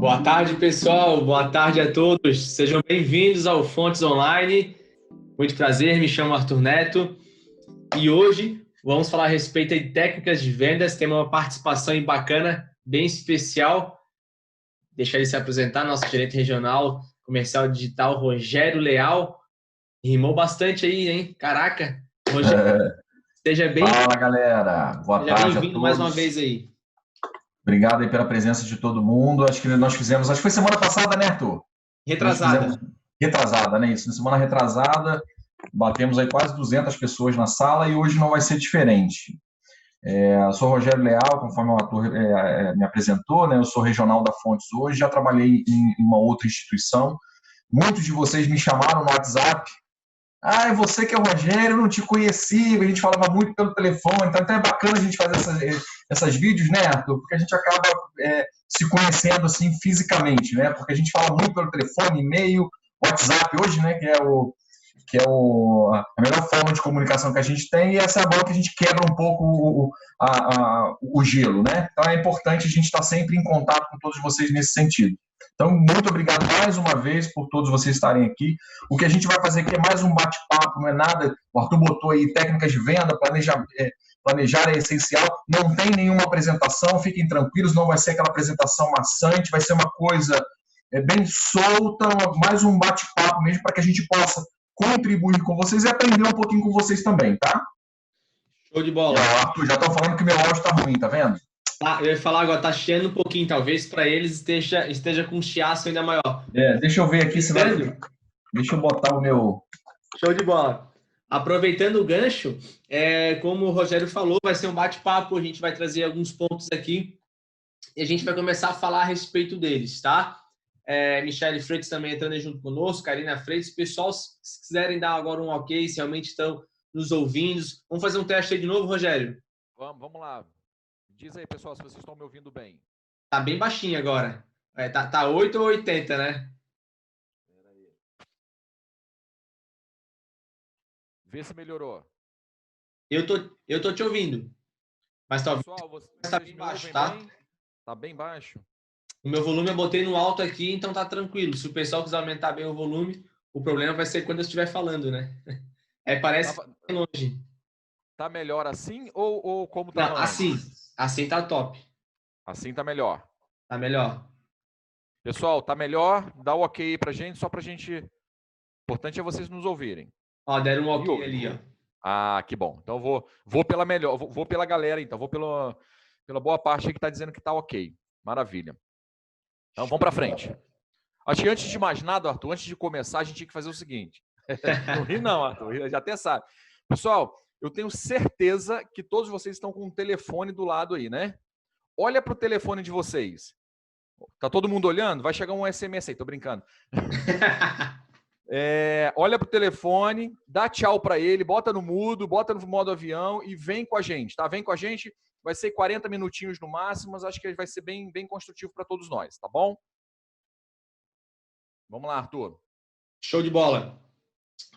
Boa tarde, pessoal. Boa tarde a todos. Sejam bem-vindos ao Fontes Online. Muito prazer, me chamo Arthur Neto. E hoje vamos falar a respeito de técnicas de vendas. Tem uma participação aí bacana, bem especial. Deixa ele se apresentar, nosso gerente regional comercial digital, Rogério Leal. Rimou bastante aí, hein? Caraca! Rogério, seja Fala, galera. Boa tarde a bem-vindo mais uma todos. vez aí. Obrigado aí pela presença de todo mundo. Acho que foi semana passada, né, Arthur? Retrasada. Retrasada, né? Isso, na semana retrasada, batemos aí quase 200 pessoas na sala e hoje não vai ser diferente. Eu sou Rogério Leal, conforme o Arthur me apresentou, né? Eu sou regional da Fontes hoje, já trabalhei em uma outra instituição. Muitos de vocês me chamaram no WhatsApp. Ah, é você que é o Rogério, eu não te conhecia, a gente falava muito pelo telefone, então até é bacana a gente fazer essas vídeos, né, Arthur? Porque a gente acaba se conhecendo assim fisicamente, né? Porque a gente fala muito pelo telefone, e-mail, WhatsApp hoje, né, a melhor forma de comunicação que a gente tem, e essa é a bola que a gente quebra um pouco o gelo, né? Então é importante a gente estar sempre em contato com todos vocês nesse sentido. Então, muito obrigado mais uma vez por todos vocês estarem aqui. O que a gente vai fazer aqui é mais um bate-papo, não é nada. O Arthur botou aí técnicas de venda, planejar é essencial. Não tem nenhuma apresentação, fiquem tranquilos, não vai ser aquela apresentação maçante, vai ser uma coisa bem solta, mais um bate-papo mesmo, para que a gente possa contribuir com vocês e aprender um pouquinho com vocês também, tá? Show de bola. Arthur, já estão falando que meu áudio está ruim, tá vendo? Eu ia falar agora, tá chiando um pouquinho, talvez para eles esteja com um chiaço ainda maior. Deixa eu ver aqui, senão... Deixa eu botar o meu... Show de bola. Aproveitando o gancho, como o Rogério falou, vai ser um bate-papo, a gente vai trazer alguns pontos aqui e a gente vai começar a falar a respeito deles, tá? Michele Freitas também entrando junto conosco, Karina Freitas. Pessoal, se quiserem dar agora um ok, se realmente estão nos ouvindo. Vamos fazer um teste aí de novo, Rogério? Vamos lá. Diz aí, pessoal, se vocês estão me ouvindo bem. Tá bem baixinho agora. Tá 8 ou 80, né? Espera aí. Vê se melhorou. Eu tô te ouvindo. Mas talvez tá bem baixo, tá? Tá bem baixo. O meu volume eu botei no alto aqui, então tá tranquilo. Se o pessoal quiser aumentar bem o volume, o problema vai ser quando eu estiver falando, né? Parece que tá longe. Tá melhor assim ou como tá? Não, assim tá top. Assim tá melhor. Tá melhor. Pessoal, tá melhor? Dá o ok aí pra gente, só pra gente... O importante é vocês nos ouvirem. Ó, deram um ok ali, ó. Ah, que bom. Então vou pela melhor, vou pela galera, então. Vou pela boa parte aí que tá dizendo que tá ok. Maravilha. Então vamos pra frente. Acho que antes de mais nada, Arthur, antes de começar, a gente tinha que fazer o seguinte. Não ri não, Arthur, já até sabe. Pessoal, eu tenho certeza que todos vocês estão com um telefone do lado aí, né? Olha para o telefone de vocês. Tá todo mundo olhando? Vai chegar um SMS aí, tô brincando. Olha para o telefone, dá tchau para ele, bota no mudo, bota no modo avião e vem com a gente, tá? Vem com a gente, vai ser 40 minutinhos no máximo, mas acho que vai ser bem construtivo para todos nós, tá bom? Vamos lá, Arthur. Show de bola.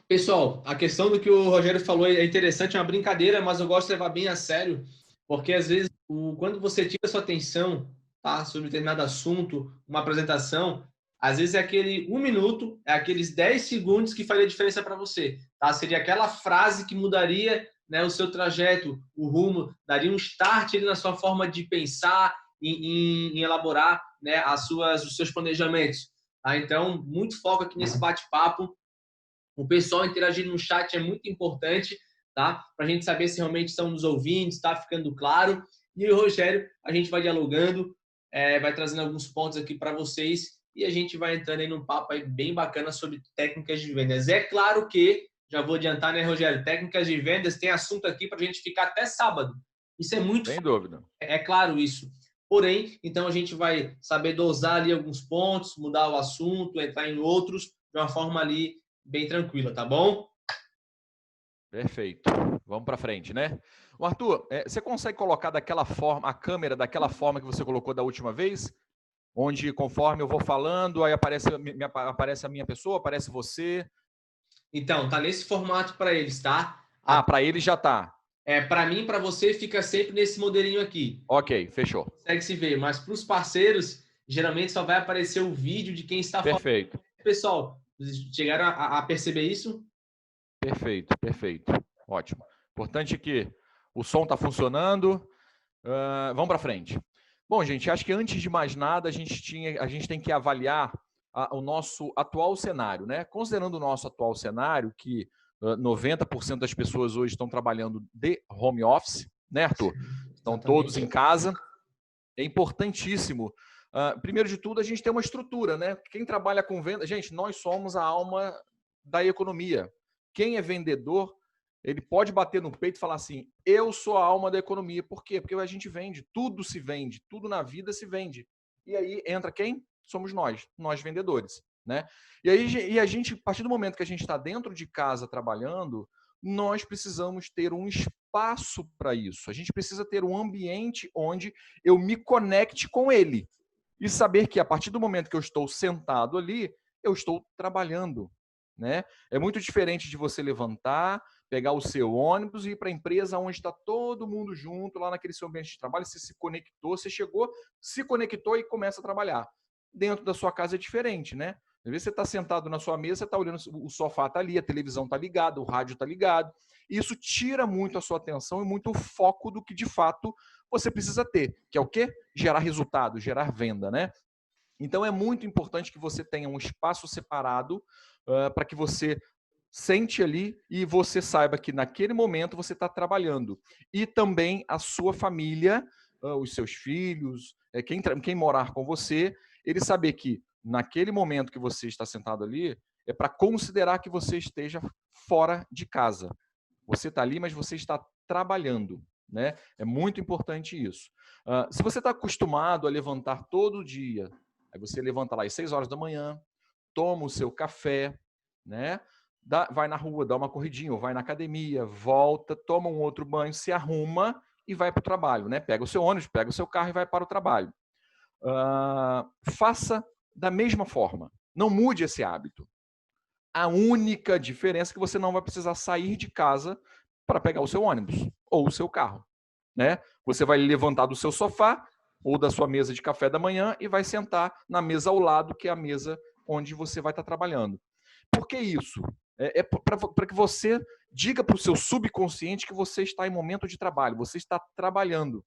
Pessoal, a questão do que o Rogério falou é interessante, é uma brincadeira, mas eu gosto de levar bem a sério, porque às vezes, quando você tira sua atenção, tá, sobre determinado assunto, uma apresentação, às vezes é aquele 1 minuto, é aqueles 10 segundos que faria diferença para você, tá? Seria aquela frase que mudaria, né, o seu trajeto, o rumo, daria um start ali na sua forma de pensar, em elaborar, né, os seus planejamentos. Tá? Então, muito foco aqui nesse bate-papo. O pessoal interagindo no chat é muito importante, tá? Para a gente saber se realmente estão nos ouvindo, está ficando claro. E o Rogério, a gente vai dialogando, vai trazendo alguns pontos aqui para vocês e a gente vai entrando aí num papo aí bem bacana sobre técnicas de vendas. É claro que, já vou adiantar, né, Rogério? Técnicas de vendas tem assunto aqui para a gente ficar até sábado. Isso é muito... Sem dúvida. É claro isso. Porém, então a gente vai saber dosar ali alguns pontos, mudar o assunto, entrar em outros, de uma forma ali bem tranquila, tá bom? Perfeito. Vamos para frente, né? O Arthur, você consegue colocar daquela forma, a câmera daquela forma que você colocou da última vez? Onde, conforme eu vou falando, aí aparece a minha pessoa, aparece você? Então, tá nesse formato para eles, tá? Para eles já tá. Para mim, para você, fica sempre nesse modelinho aqui. Ok, fechou. Consegue se ver, mas para os parceiros, geralmente só vai aparecer o vídeo de quem está falando. Perfeito. Pessoal, chegaram a perceber isso? Perfeito, perfeito. Ótimo. Importante que o som está funcionando. Vamos para frente. Bom, gente, acho que antes de mais nada, a gente tem que avaliar o nosso atual cenário, né? Considerando o nosso atual cenário, que 90% das pessoas hoje estão trabalhando de home office, né, Arthur? Estão todos em casa. É importantíssimo. Primeiro de tudo, a gente tem uma estrutura, né? Quem trabalha com venda... Gente, nós somos a alma da economia. Quem é vendedor, ele pode bater no peito e falar assim, eu sou a alma da economia. Por quê? Porque a gente vende, tudo se vende, tudo na vida se vende. E aí entra quem? Somos nós vendedores, né? E a gente, a partir do momento que a gente está dentro de casa trabalhando, nós precisamos ter um espaço para isso. A gente precisa ter um ambiente onde eu me conecte com ele. E saber que a partir do momento que eu estou sentado ali, eu estou trabalhando, né? É muito diferente de você levantar, pegar o seu ônibus e ir para a empresa onde está todo mundo junto, lá naquele seu ambiente de trabalho, você se conectou, você chegou, se conectou e começa a trabalhar. Dentro da sua casa é diferente, né? Às vezes você está sentado na sua mesa, você está olhando, o sofá está ali, a televisão está ligada, o rádio está ligado. Isso tira muito a sua atenção e muito o foco do que de fato você precisa ter, que é o quê? Gerar resultado, gerar venda, né? Então é muito importante que você tenha um espaço separado para que você sente ali e você saiba que naquele momento você está trabalhando. E também a sua família, os seus filhos, quem morar com você, ele saber que naquele momento que você está sentado ali, é para considerar que você esteja fora de casa. Você está ali, mas você está trabalhando, né? É muito importante isso. Se você está acostumado a levantar todo dia, aí você levanta lá às 6 horas da manhã, toma o seu café, né? Vai na rua, dá uma corridinha, ou vai na academia, volta, toma um outro banho, se arruma e vai para o trabalho, né? Pega o seu ônibus, pega o seu carro e vai para o trabalho. Faça da mesma forma. Não mude esse hábito. A única diferença é que você não vai precisar sair de casa para pegar o seu ônibus ou o seu carro, né? Você vai levantar do seu sofá ou da sua mesa de café da manhã e vai sentar na mesa ao lado, que é a mesa onde você vai estar trabalhando. Por que isso? É para que você diga para o seu subconsciente que você está em momento de trabalho, você está trabalhando.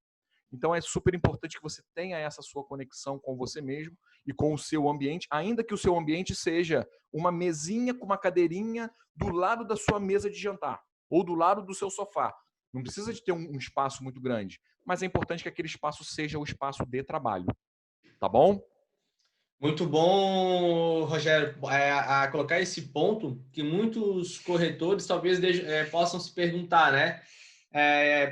Então é super importante que você tenha essa sua conexão com você mesmo e com o seu ambiente, ainda que o seu ambiente seja uma mesinha com uma cadeirinha do lado da sua mesa de jantar ou do lado do seu sofá. Não precisa de ter um espaço muito grande, mas é importante que aquele espaço seja o espaço de trabalho. Tá bom? Muito bom, Rogério, a colocar esse ponto que muitos corretores talvez possam se perguntar, né?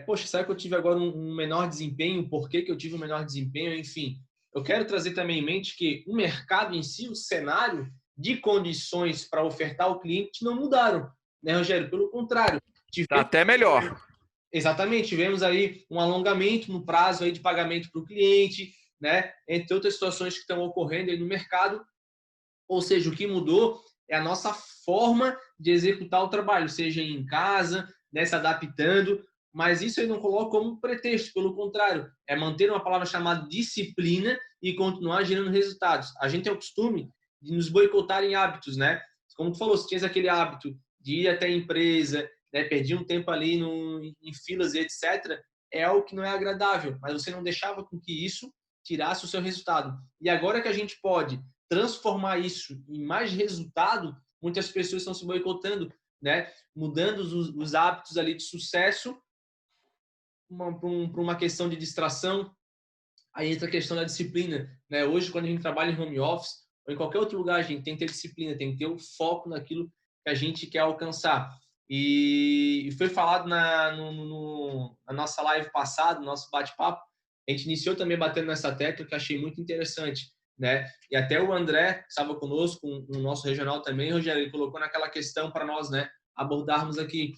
Poxa, será que eu tive agora um menor desempenho? Por que eu tive um menor desempenho? Enfim, eu quero trazer também em mente que o mercado em si, o cenário de condições para ofertar ao cliente não mudaram, né, Rogério? Pelo contrário. Está até melhor. Exatamente, tivemos aí um alongamento no prazo aí de pagamento para o cliente, né? Entre outras situações que estão ocorrendo aí no mercado. Ou seja, o que mudou é a nossa forma de executar o trabalho, seja em casa, né, se adaptando, mas isso eu não coloco como pretexto, pelo contrário, é manter uma palavra chamada disciplina e continuar gerando resultados. A gente tem o costume de nos boicotar em hábitos, né? Como tu falou, se tinha aquele hábito de ir até a empresa, né, perder um tempo ali em filas e etc., é algo que não é agradável, mas você não deixava com que isso tirasse o seu resultado. E agora que a gente pode transformar isso em mais resultado, muitas pessoas estão se boicotando, né? Mudando os hábitos ali de sucesso para uma questão de distração. Aí entra a questão da disciplina, né? Hoje, quando a gente trabalha em home office ou em qualquer outro lugar, a gente tem que ter disciplina, tem que ter o foco naquilo que a gente quer alcançar. E foi falado na nossa live passada, no nosso bate-papo, a gente iniciou também batendo nessa tecla que achei muito interessante, né? E até o André, que estava conosco, no nosso regional também, Rogério, ele colocou naquela questão para nós, né, abordarmos aqui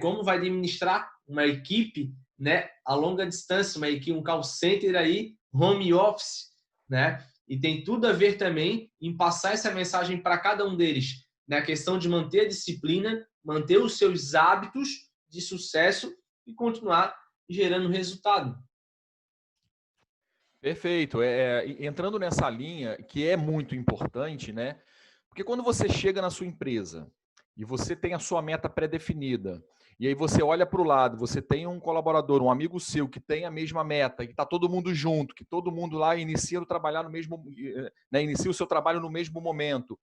como vai administrar uma equipe, né, a longa distância, uma equipe, um call center aí, home office, né? E tem tudo a ver também em passar essa mensagem para cada um deles, né? A questão de manter a disciplina, manter os seus hábitos de sucesso e continuar gerando resultado. Perfeito. Entrando nessa linha, que é muito importante, né? Porque quando você chega na sua empresa e você tem a sua meta pré-definida, e aí você olha para o lado, você tem um colaborador, um amigo seu que tem a mesma meta, que está todo mundo junto, que todo mundo lá inicia o trabalhar no mesmo, né, inicia o seu trabalho no mesmo momento.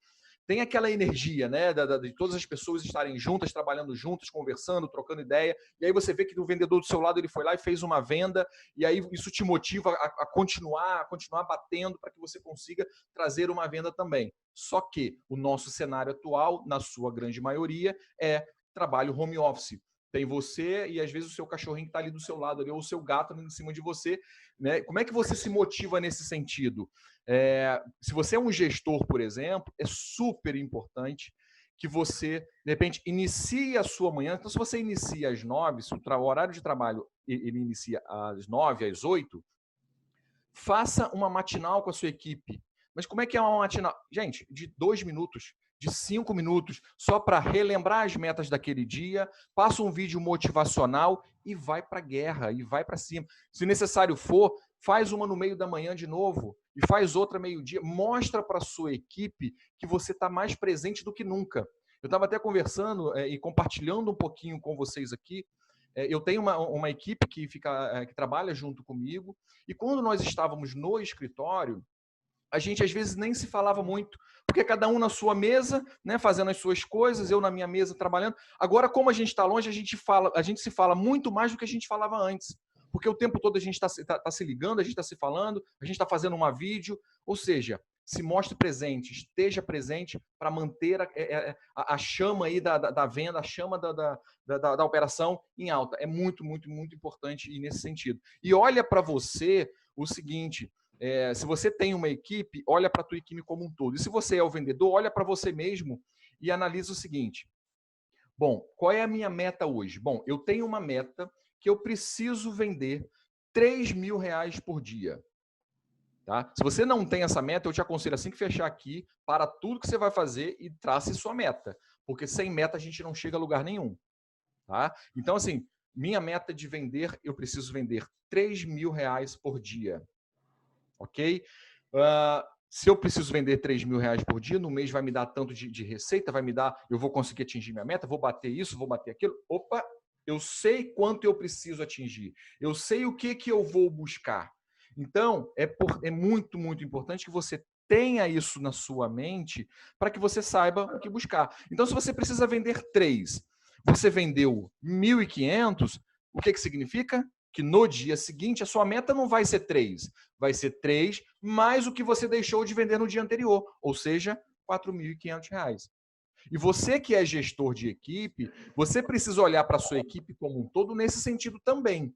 Tem aquela energia, né, de todas as pessoas estarem juntas, trabalhando juntas, conversando, trocando ideia, e aí você vê que o vendedor do seu lado ele foi lá e fez uma venda, e aí isso te motiva a continuar batendo para que você consiga trazer uma venda também. Só que o nosso cenário atual, na sua grande maioria, é trabalho home office. Tem você e às vezes o seu cachorrinho que está ali do seu lado, ali, ou o seu gato em cima de você, né? Como é que você se motiva nesse sentido? Se você é um gestor, por exemplo, é super importante que você, de repente, inicie a sua manhã. Então, se você inicia às 9, se o horário de trabalho ele inicia às 9, às 8, faça uma matinal com a sua equipe. Mas como é que é uma matinal? Gente, de 2 minutos, de 5 minutos, só para relembrar as metas daquele dia, passa um vídeo motivacional e vai para a guerra, e vai para cima. Se necessário for, faz uma no meio da manhã de novo e faz outra meio-dia. Mostra para a sua equipe que você está mais presente do que nunca. Eu estava até conversando e compartilhando um pouquinho com vocês aqui. Eu tenho uma equipe que trabalha junto comigo, e quando nós estávamos no escritório, a gente às vezes nem se falava muito, porque cada um na sua mesa, né, fazendo as suas coisas, eu na minha mesa trabalhando. Agora, como a gente está longe, a gente se fala muito mais do que a gente falava antes, porque o tempo todo a gente está se ligando, a gente está se falando, a gente está fazendo uma vídeo, ou seja, se mostre presente, esteja presente para manter a chama aí da venda, a chama da operação em alta. É muito, muito, muito importante ir nesse sentido. E olha para você o seguinte: se você tem uma equipe, olha para a tua equipe como um todo. E se você é o vendedor, olha para você mesmo e analisa o seguinte: bom, qual é a minha meta hoje? Bom, eu tenho uma meta que eu preciso vender R$3.000 por dia. Tá? Se você não tem essa meta, eu te aconselho assim que fechar aqui, para tudo que você vai fazer e trace sua meta. Porque sem meta a gente não chega a lugar nenhum. Tá? Então, assim, minha meta de vender, eu preciso vender R$3.000 por dia. Ok? Se eu preciso vender R$3.000 por dia, no mês vai me dar tanto de receita, vai me dar, eu vou conseguir atingir minha meta, vou bater isso, vou bater aquilo. Opa, eu sei quanto eu preciso atingir. Eu sei o que eu vou buscar. Então, é muito, muito importante que você tenha isso na sua mente para que você saiba o que buscar. Então, se você precisa vender 3, você vendeu 1.500, o que significa? Que no dia seguinte a sua meta não vai ser 3, vai ser 3 mais o que você deixou de vender no dia anterior, ou seja, R$4.500. E você que é gestor de equipe, você precisa olhar para a sua equipe como um todo nesse sentido também.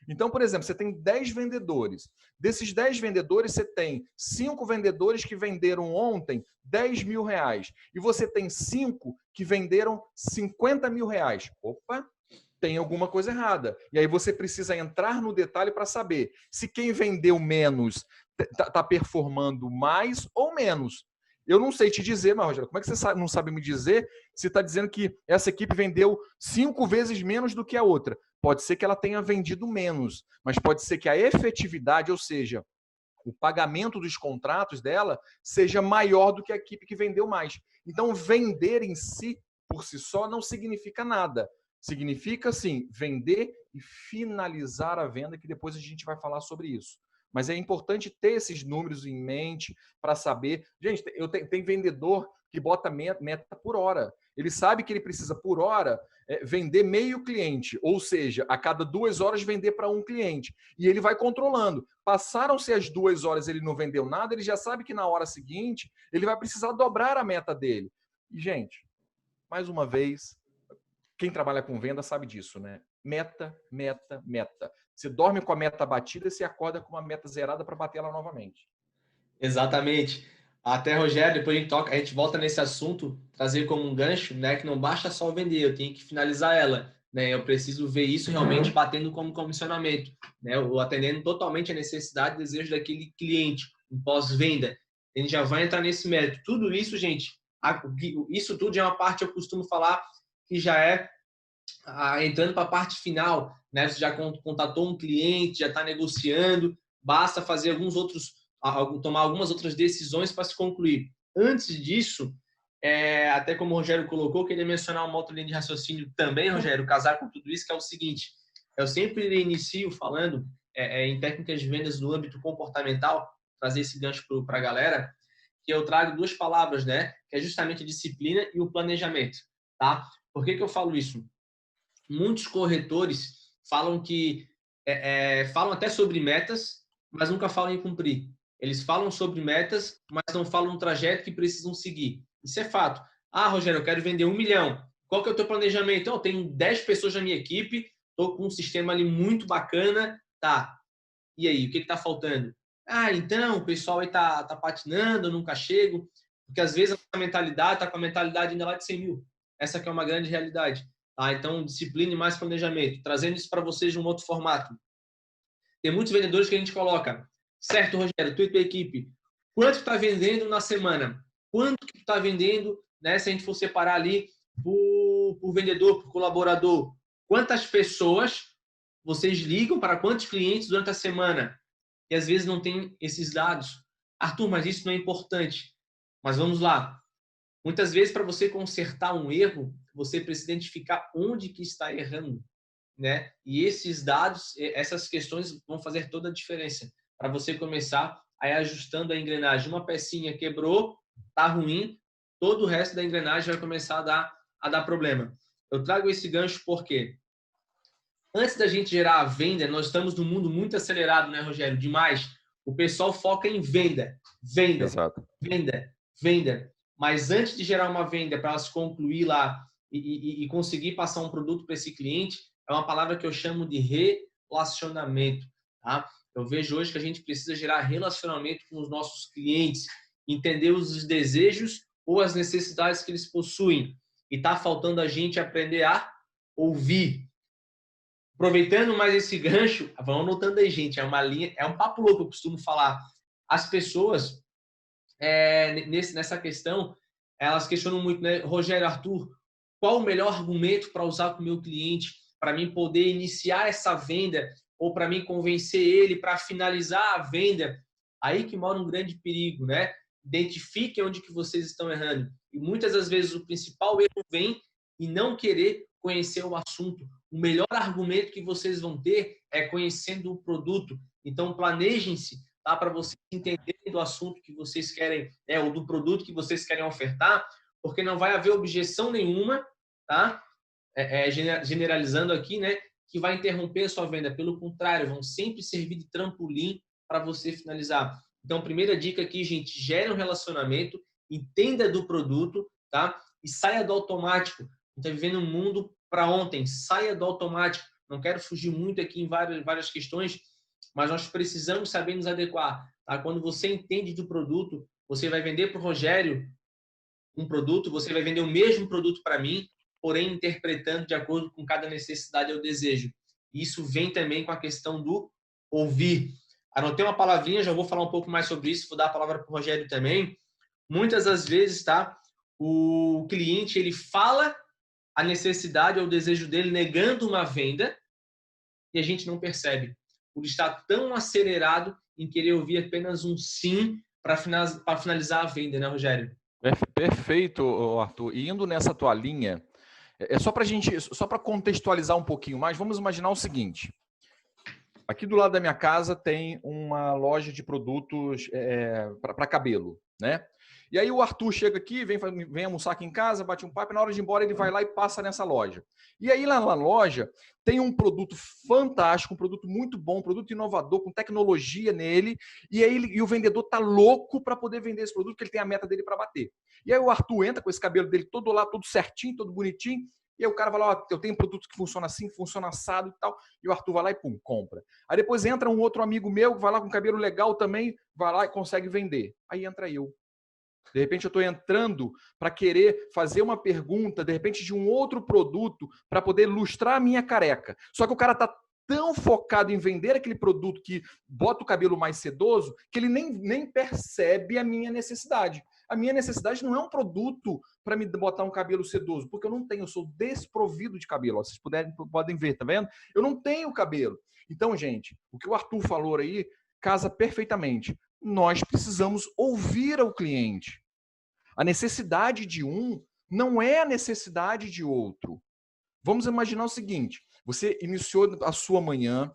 Então, por exemplo, você tem 10 vendedores. Desses 10 vendedores, você tem 5 vendedores que venderam ontem R$10.000. E você tem 5 que venderam R$50.000. Opa! Tem alguma coisa errada. E aí você precisa entrar no detalhe para saber se quem vendeu menos está performando mais ou menos. Eu não sei te dizer, mas, Rogério, como é que você não sabe me dizer se está dizendo que essa equipe vendeu 5 vezes menos do que a outra? Pode ser que ela tenha vendido menos, mas pode ser que a efetividade, ou seja, o pagamento dos contratos dela, seja maior do que a equipe que vendeu mais. Então, vender em si, por si só, não significa nada. Significa, sim, vender e finalizar a venda, que depois a gente vai falar sobre isso. Mas é importante ter esses números em mente para saber. Gente, tem vendedor que bota meta por hora. Ele sabe que ele precisa, por hora, vender meio cliente, ou seja, a cada 2 horas vender para um cliente. E ele vai controlando. Passaram-se as 2 horas, ele não vendeu nada, ele já sabe que na hora seguinte ele vai precisar dobrar a meta dele. E, gente, mais uma vez, quem trabalha com venda sabe disso, né? Meta, meta, meta. Você dorme com a meta batida e você acorda com uma meta zerada para bater ela novamente. Exatamente. Até, Rogério, depois a gente volta nesse assunto, trazer como um gancho, né? Que não basta só vender, eu tenho que finalizar ela. Né? Eu preciso ver isso realmente batendo como comissionamento, né? Ou atendendo totalmente a necessidade e desejo daquele cliente, um pós-venda. A gente já vai entrar nesse mérito. Tudo isso, gente, isso tudo é uma parte, eu costumo falar, que já é entrando para a parte final, né? Você já contatou um cliente, já está negociando, basta fazer tomar algumas outras decisões para se concluir. Antes disso, até como o Rogério colocou, queria mencionar uma outra linha de raciocínio também, Rogério, casar com tudo isso, que é o seguinte: eu sempre inicio falando em técnicas de vendas no âmbito comportamental, trazer esse gancho para a galera, que eu trago duas palavras, né? Que é justamente a disciplina e o planejamento, tá? Por que eu falo isso? Muitos corretores falam falam até sobre metas, mas nunca falam em cumprir. Eles falam sobre metas, mas não falam um trajeto que precisam seguir. Isso é fato. Ah, Rogério, eu quero vender 1 milhão. Qual que é o teu planejamento? Eu tenho 10 pessoas na minha equipe, estou com um sistema ali muito bacana. Tá. E aí, o que está faltando? Ah, então, o pessoal aí tá patinando, eu nunca chego. Porque às vezes a mentalidade está com a mentalidade ainda lá de 100 mil. Essa que é uma grande realidade. Tá? Então, disciplina e mais planejamento. Trazendo isso para vocês de um outro formato. Tem muitos vendedores que a gente coloca, certo, Rogério, tu e tua equipe, quanto está vendendo na semana? Quanto que está vendendo, né? Se a gente for separar ali por vendedor, por colaborador, quantas pessoas vocês ligam para quantos clientes durante a semana? E às vezes não tem esses dados. Arthur, mas isso não é importante. Mas vamos lá. Muitas vezes, para você consertar um erro, você precisa identificar onde que está errando, né? E esses dados, essas questões vão fazer toda a diferença para você começar a ir ajustando a engrenagem. Uma pecinha quebrou, tá ruim, todo o resto da engrenagem vai começar a dar problema. Eu trago esse gancho porque antes da gente gerar a venda, nós estamos num mundo muito acelerado, né, Rogério? Demais. O pessoal foca em venda, venda, Exato. venda, venda. Mas antes de gerar uma venda para ela se concluir lá e conseguir passar um produto para esse cliente, é uma palavra que eu chamo de relacionamento. Tá? Eu vejo hoje que a gente precisa gerar relacionamento com os nossos clientes, entender os desejos ou as necessidades que eles possuem. E está faltando a gente aprender a ouvir. Aproveitando mais esse gancho, vão anotando aí, gente, é uma linha, é um papo louco, eu costumo falar. As pessoas, nessa questão, elas questionam muito, né? Rogério, Arthur, qual o melhor argumento para usar com o meu cliente, para mim poder iniciar essa venda, ou para mim convencer ele para finalizar a venda? Aí que mora um grande perigo, né? Identifiquem onde que vocês estão errando. E muitas das vezes o principal erro vem em não querer conhecer o assunto. O melhor argumento que vocês vão ter é conhecendo o produto. Então, planejem-se, tá? Para vocês entenderem do assunto que vocês querem, ou do produto que vocês querem ofertar, porque não vai haver objeção nenhuma, tá? Generalizando aqui, né? Que vai interromper a sua venda. Pelo contrário, vão sempre servir de trampolim para você finalizar. Então, primeira dica aqui, gente, gere um relacionamento, entenda do produto, tá? E saia do automático. Está vivendo um mundo para ontem, saia do automático. Não quero fugir muito aqui em várias questões, mas nós precisamos saber nos adequar. Tá? Quando você entende do produto, você vai vender para o Rogério um produto, você vai vender o mesmo produto para mim, porém interpretando de acordo com cada necessidade ou desejo. Isso vem também com a questão do ouvir. Anotei uma palavrinha, já vou falar um pouco mais sobre isso, vou dar a palavra para o Rogério também. Muitas das vezes, tá? O cliente, ele fala a necessidade ou o desejo dele negando uma venda e a gente não percebe. Por estar tão acelerado em querer ouvir apenas um sim para finalizar a venda, né, Rogério? Perfeito, Arthur. E indo nessa tua linha, só para contextualizar um pouquinho mais, vamos imaginar o seguinte. Aqui do lado da minha casa tem uma loja de produtos para cabelo, né? E aí o Arthur chega aqui, vem almoçar aqui em casa, bate um papo, e na hora de ir embora ele vai lá e passa nessa loja. E aí lá na loja tem um produto fantástico, um produto muito bom, um produto inovador, com tecnologia nele, e o vendedor tá louco para poder vender esse produto, porque ele tem a meta dele para bater. E aí o Arthur entra com esse cabelo dele todo lá, todo certinho, todo bonitinho, e aí o cara vai lá, eu tenho um produto que funciona assim, funciona assado e tal, e o Arthur vai lá e pum, compra. Aí depois entra um outro amigo meu, que vai lá com cabelo legal também, vai lá e consegue vender. Aí entra eu. De repente eu estou entrando para querer fazer uma pergunta, de repente de um outro produto, para poder lustrar a minha careca. Só que o cara está tão focado em vender aquele produto que bota o cabelo mais sedoso, que ele nem percebe a minha necessidade. A minha necessidade não é um produto para me botar um cabelo sedoso, porque eu não tenho, eu sou desprovido de cabelo. Vocês podem ver, tá vendo? Eu não tenho cabelo. Então, gente, o que o Arthur falou aí, casa perfeitamente. Nós precisamos ouvir ao cliente. A necessidade de um não é a necessidade de outro. Vamos imaginar o seguinte, você iniciou a sua manhã,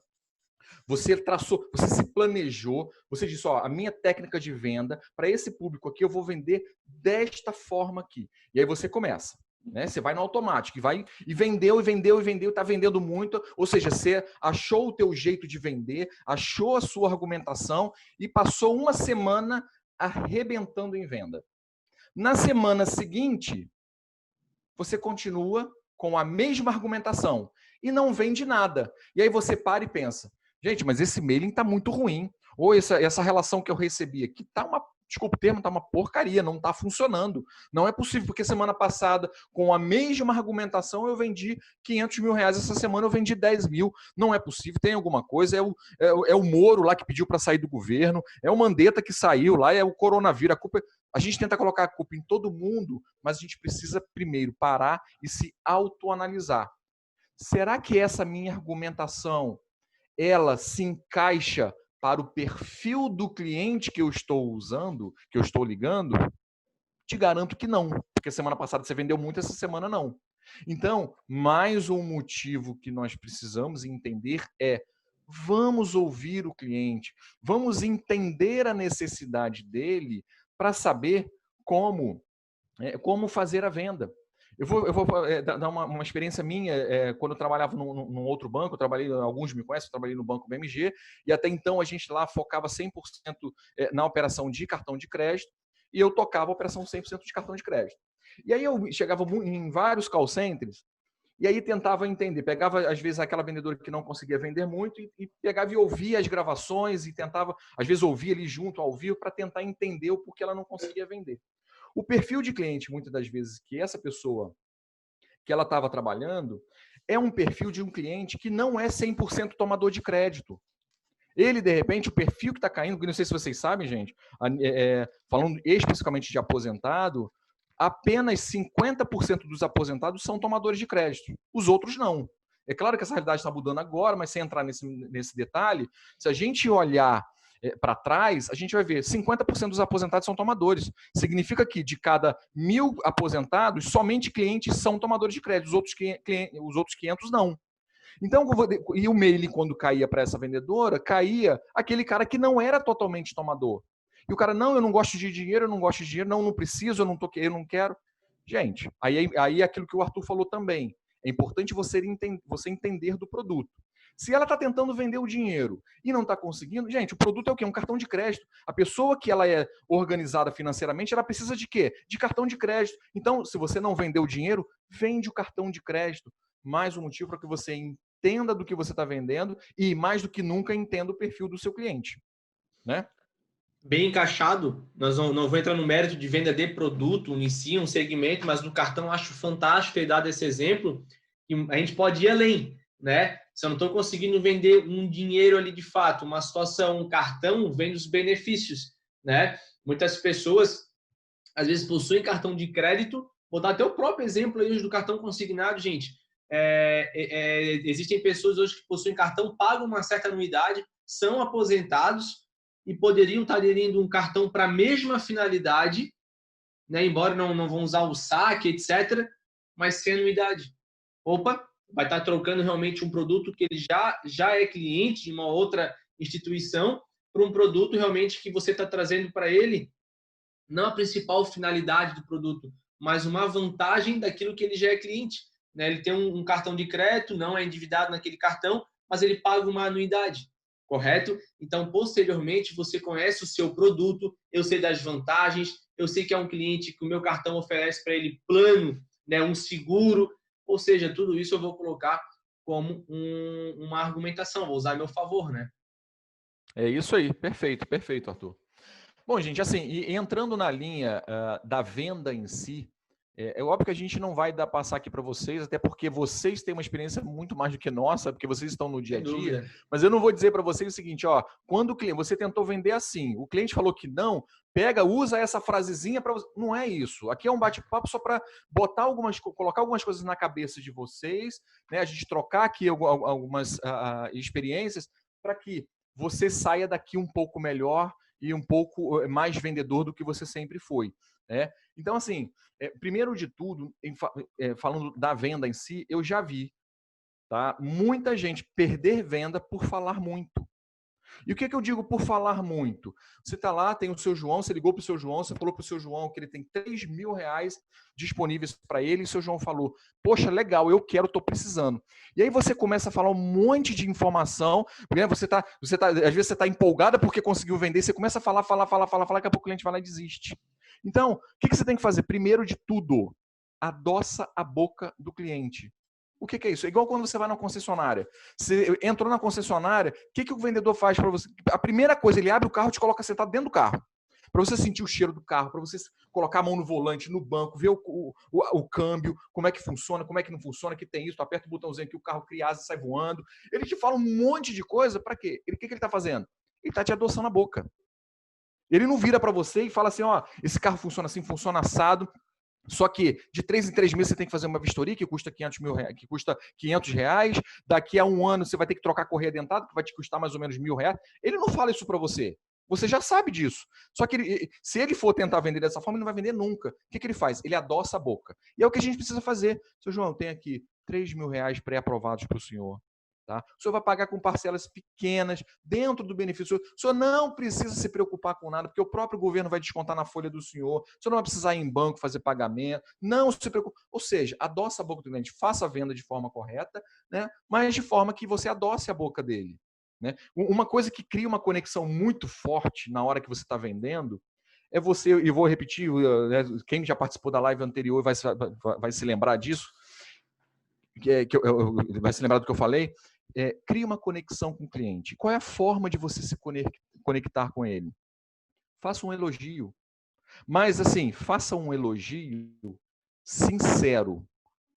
você traçou, você se planejou, você disse, ó, a minha técnica de venda, para esse público aqui, eu vou vender desta forma aqui. E aí você começa. Né? Você vai no automático, vai e vendeu, está vendendo muito, ou seja, você achou o teu jeito de vender, achou a sua argumentação e passou uma semana arrebentando em venda. Na semana seguinte, você continua com a mesma argumentação e não vende nada. E aí você para e pensa, gente, mas esse mailing está muito ruim, ou essa relação que eu recebi aqui está uma... Desculpa o termo, tá uma porcaria, não tá funcionando. Não é possível, porque semana passada, com a mesma argumentação, eu vendi 500 mil reais. Essa semana eu vendi 10 mil. Não é possível, tem alguma coisa. É o Moro lá que pediu para sair do governo, é o Mandetta que saiu lá, é o coronavírus. A gente tenta colocar a culpa em todo mundo, mas a gente precisa primeiro parar e se autoanalisar. Será que essa minha argumentação, ela se encaixa para o perfil do cliente que eu estou usando, que eu estou ligando? Te garanto que não, porque semana passada você vendeu muito, essa semana não. Então, mais um motivo que nós precisamos entender é: vamos ouvir o cliente, vamos entender a necessidade dele para saber como fazer a venda. Eu vou dar uma experiência minha. Quando eu trabalhava num outro banco, alguns me conhecem, eu trabalhei no Banco BMG, e até então a gente lá focava 100% na operação de cartão de crédito, e eu tocava a operação 100% de cartão de crédito. E aí eu chegava em vários call centers, e aí tentava entender, pegava às vezes aquela vendedora que não conseguia vender muito e pegava e ouvia as gravações e tentava, às vezes ouvia ali junto ao vivo para tentar entender o porquê ela não conseguia vender. O perfil de cliente, muitas das vezes, que essa pessoa que ela estava trabalhando, é um perfil de um cliente que não é 100% tomador de crédito. Ele, de repente, o perfil que está caindo, não sei se vocês sabem, gente, falando especificamente de aposentado, apenas 50% dos aposentados são tomadores de crédito. Os outros não. É claro que essa realidade está mudando agora, mas sem entrar nesse detalhe, se a gente olhar para trás, a gente vai ver 50% dos aposentados são tomadores. Significa que de cada 1.000 aposentados, somente clientes são tomadores de crédito, os outros 500 não. Então, e o mailing, quando caía para essa vendedora, caía aquele cara que não era totalmente tomador. E o cara, não, eu não gosto de dinheiro, não preciso, eu não quero. Gente, aí é aquilo que o Arthur falou também. É importante você entender do produto. Se ela está tentando vender o dinheiro e não está conseguindo, gente, o produto é o quê? Um cartão de crédito. A pessoa que ela é organizada financeiramente, ela precisa de quê? De cartão de crédito. Então, se você não vendeu o dinheiro, vende o cartão de crédito. Mais um motivo para que você entenda do que você está vendendo e, mais do que nunca, entenda o perfil do seu cliente. Né? Bem encaixado, nós não vamos entrar no mérito de venda de produto em si, um segmento, mas no cartão acho fantástico ter dado esse exemplo, que a gente pode ir além, né? Se eu não estou conseguindo vender um dinheiro ali de fato, uma situação, um cartão, vende os benefícios, né? Muitas pessoas, às vezes, possuem cartão de crédito, vou dar até o próprio exemplo aí do cartão consignado, gente. Existem pessoas hoje que possuem cartão, pagam uma certa anuidade, são aposentados, e poderiam estar aderindo um cartão para a mesma finalidade, né? Embora não vão usar o saque, etc., mas sem anuidade. Opa, vai estar trocando realmente um produto que ele já é cliente de uma outra instituição para um produto realmente que você está trazendo para ele, não a principal finalidade do produto, mas uma vantagem daquilo que ele já é cliente. Né? Ele tem um cartão de crédito, não é endividado naquele cartão, mas ele paga uma anuidade. Correto? Então, posteriormente, você conhece o seu produto, eu sei das vantagens, eu sei que é um cliente que o meu cartão oferece para ele plano, né, um seguro, ou seja, tudo isso eu vou colocar como uma argumentação, vou usar a meu favor, né? É isso aí, perfeito, Arthur. Bom, gente, assim, e entrando na linha da venda em si, é óbvio que a gente não vai passar aqui para vocês, até porque vocês têm uma experiência muito mais do que nossa, porque vocês estão no dia a dia. Mas eu não vou dizer para vocês o seguinte, ó, quando o cliente, você tentou vender assim, o cliente falou que não, usa essa frasezinha para você. Não é isso. Aqui é um bate-papo só para colocar algumas coisas na cabeça de vocês, né? A gente trocar aqui algumas experiências para que você saia daqui um pouco melhor e um pouco mais vendedor do que você sempre foi, né? Então, assim, primeiro de tudo, falando da venda em si, eu já vi, tá, muita gente perder venda por falar muito. E o que eu digo por falar muito? Você está lá, tem o seu João, você ligou para o seu João, você falou para o seu João que ele tem R$3.000 disponíveis para ele, e o seu João falou, poxa, legal, eu quero, estou precisando. E aí você começa a falar um monte de informação, porque às vezes você está empolgada porque conseguiu vender, você começa a falar, daqui a pouco o cliente vai lá e desiste. Então, o que você tem que fazer? Primeiro de tudo, adoça a boca do cliente. O que é isso? É igual quando você vai na concessionária. Você entrou na concessionária, o que o vendedor faz para você? A primeira coisa, ele abre o carro e te coloca sentado dentro do carro. Para você sentir o cheiro do carro, para você colocar a mão no volante, no banco, ver o câmbio, como é que funciona, como é que não funciona, que tem isso, tu aperta o botãozinho que o carro cria asa e sai voando. Ele te fala um monte de coisa, para quê? O que ele está fazendo? Ele está te adoçando a boca. Ele não vira para você e fala assim, ó, esse carro funciona assim, funciona assado. Só que de 3 em 3 meses você tem que fazer uma vistoria que custa R$500. Daqui a um ano você vai ter que trocar a correia dentada, que vai te custar mais ou menos R$1.000. Ele não fala isso para você. Você já sabe disso. Só que se ele for tentar vender dessa forma, ele não vai vender nunca. O que ele faz? Ele adoça a boca. E é o que a gente precisa fazer. Seu João, tem aqui R$3.000 pré-aprovados para o senhor. Tá? O senhor vai pagar com parcelas pequenas, dentro do benefício. O senhor não precisa se preocupar com nada, porque o próprio governo vai descontar na folha do senhor. O senhor não vai precisar ir em banco fazer pagamento. Não se preocupe. Ou seja, adoça a boca do cliente, faça a venda de forma correta, né? Mas de forma que você adoce a boca dele. Né? Uma coisa que cria uma conexão muito forte na hora que você está vendendo é você, e vou repetir, quem já participou da live anterior vai se lembrar disso, vai se lembrar do que eu falei. Cria uma conexão com o cliente. Qual é a forma de você se conectar com ele? Faça um elogio. Mas, assim, faça um elogio sincero.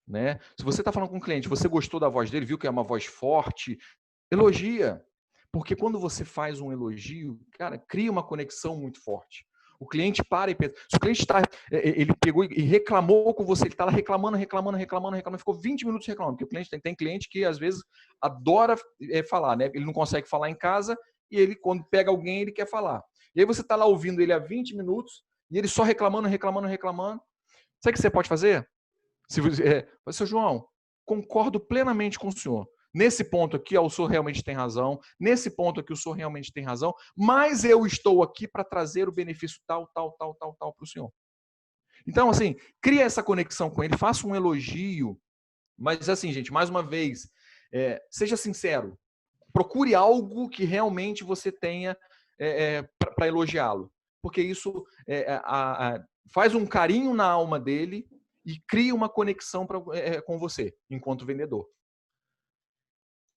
Né? Se você está falando com um cliente, você gostou da voz dele, viu que é uma voz forte, elogia. Porque quando você faz um elogio, cara, cria uma conexão muito forte. O cliente para e pensa. Se o cliente ele pegou e reclamou com você, ele está lá reclamando, ficou 20 minutos reclamando. Porque o cliente tem cliente que às vezes adora falar, né? Ele não consegue falar em casa e ele, quando pega alguém, ele quer falar. E aí você está lá ouvindo ele há 20 minutos e ele só reclamando. Sabe o que você pode fazer? Seu João, concordo plenamente com o senhor. Nesse ponto aqui, o senhor realmente tem razão. Nesse ponto aqui, o senhor realmente tem razão. Mas eu estou aqui para trazer o benefício tal para o senhor. Então, assim, cria essa conexão com ele, faça um elogio. Mas, assim, gente, mais uma vez, seja sincero. Procure algo que realmente você tenha para elogiá-lo. Porque isso faz um carinho na alma dele e cria uma conexão com você, enquanto vendedor.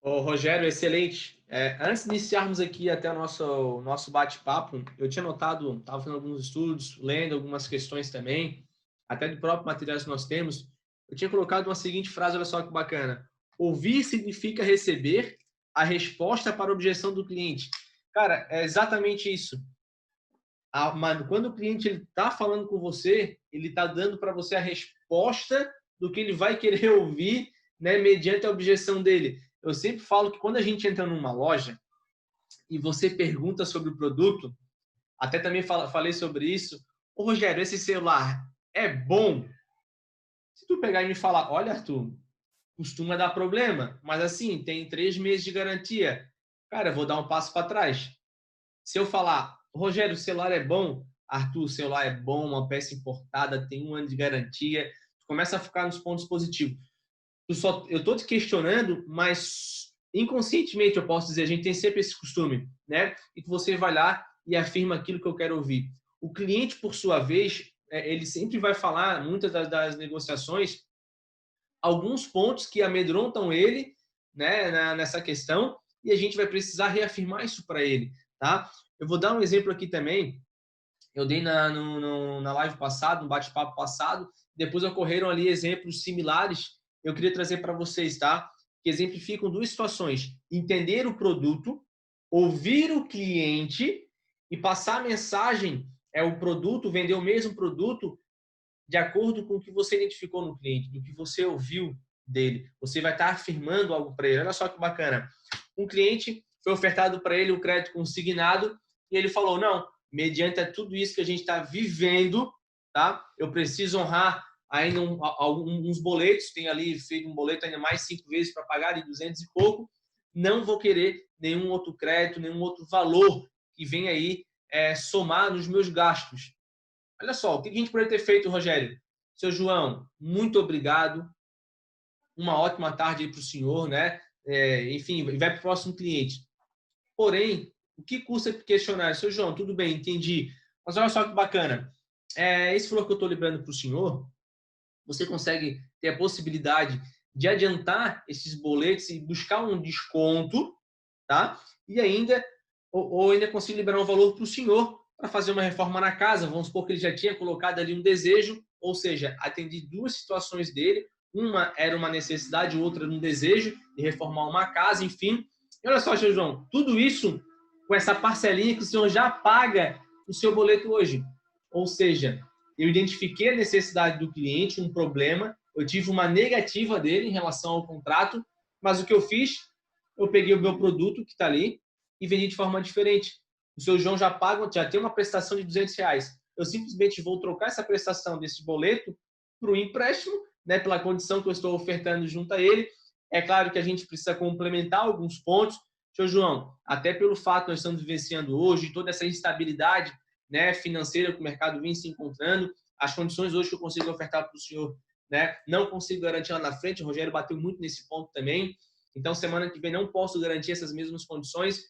Ô, Rogério, excelente. Antes de iniciarmos aqui até o nosso bate-papo, eu tinha notado, estava fazendo alguns estudos, lendo algumas questões também, até do próprio material que nós temos, eu tinha colocado uma seguinte frase, olha só que bacana. Ouvir significa receber a resposta para a objeção do cliente. Cara, é exatamente isso. Mas quando o cliente está falando com você, ele está dando para você a resposta do que ele vai querer ouvir, né, mediante a objeção dele. Eu sempre falo que quando a gente entra numa loja e você pergunta sobre o produto, até também falei sobre isso, ô Rogério, esse celular é bom? Se tu pegar e me falar, olha, Arthur, costuma dar problema, mas assim, tem 3 meses de garantia. Cara, eu vou dar um passo para trás. Se eu falar, Rogério, o celular é bom, Arthur, o celular é bom, uma peça importada, tem 1 ano de garantia, tu começa a ficar nos pontos positivos. Eu estou te questionando, mas inconscientemente eu posso dizer, a gente tem sempre esse costume, né? E que você vai lá e afirma aquilo que eu quero ouvir. O cliente, por sua vez, ele sempre vai falar, muitas das negociações, alguns pontos que amedrontam ele, né, nessa questão, e a gente vai precisar reafirmar isso para ele, tá? Eu vou dar um exemplo aqui também. Eu dei na live passada, no bate-papo passado, depois ocorreram ali exemplos similares. Eu queria trazer para vocês, tá? Que exemplificam 2 situações. Entender o produto, ouvir o cliente e passar a mensagem, o produto, vender o mesmo produto de acordo com o que você identificou no cliente, do que você ouviu dele. Você vai estar afirmando algo para ele. Olha só que bacana. Um cliente foi ofertado para ele o crédito consignado e ele falou, não, mediante tudo isso que a gente está vivendo, tá? Eu preciso honrar ainda alguns boletos, tem ali feito um boleto ainda mais 5 vezes para pagar, de 200 e pouco, não vou querer nenhum outro crédito, nenhum outro valor que venha aí somar nos meus gastos. Olha só, o que a gente poderia ter feito, Rogério? Seu João, muito obrigado. Uma ótima tarde aí para o senhor, né? Enfim, vai para o próximo cliente. Porém, o que custa questionar? Seu João, tudo bem, entendi. Mas olha só que bacana. Esse valor que eu estou liberando para o senhor, você consegue ter a possibilidade de adiantar esses boletos e buscar um desconto, tá? E ainda, ou ainda consigo liberar um valor para o senhor para fazer uma reforma na casa. Vamos supor que ele já tinha colocado ali um desejo, ou seja, atendi 2 situações dele. Uma era uma necessidade, outra era um desejo de reformar uma casa, enfim. E olha só, seu João, tudo isso com essa parcelinha que o senhor já paga o seu boleto hoje. Ou seja, eu identifiquei a necessidade do cliente, um problema, eu tive uma negativa dele em relação ao contrato, mas o que eu fiz? Eu peguei o meu produto que está ali e vendi de forma diferente. O seu João já paga, já tem uma prestação de R$200. Eu simplesmente vou trocar essa prestação desse boleto para o empréstimo, né, pela condição que eu estou ofertando junto a ele. É claro que a gente precisa complementar alguns pontos. Seu João, até pelo fato que nós estamos vivenciando hoje, toda essa instabilidade, né, financeira que o mercado vem se encontrando, as condições hoje que eu consigo ofertar para o senhor, né, não consigo garantir lá na frente. O Rogério bateu muito nesse ponto também. Então, semana que vem não posso garantir essas mesmas condições.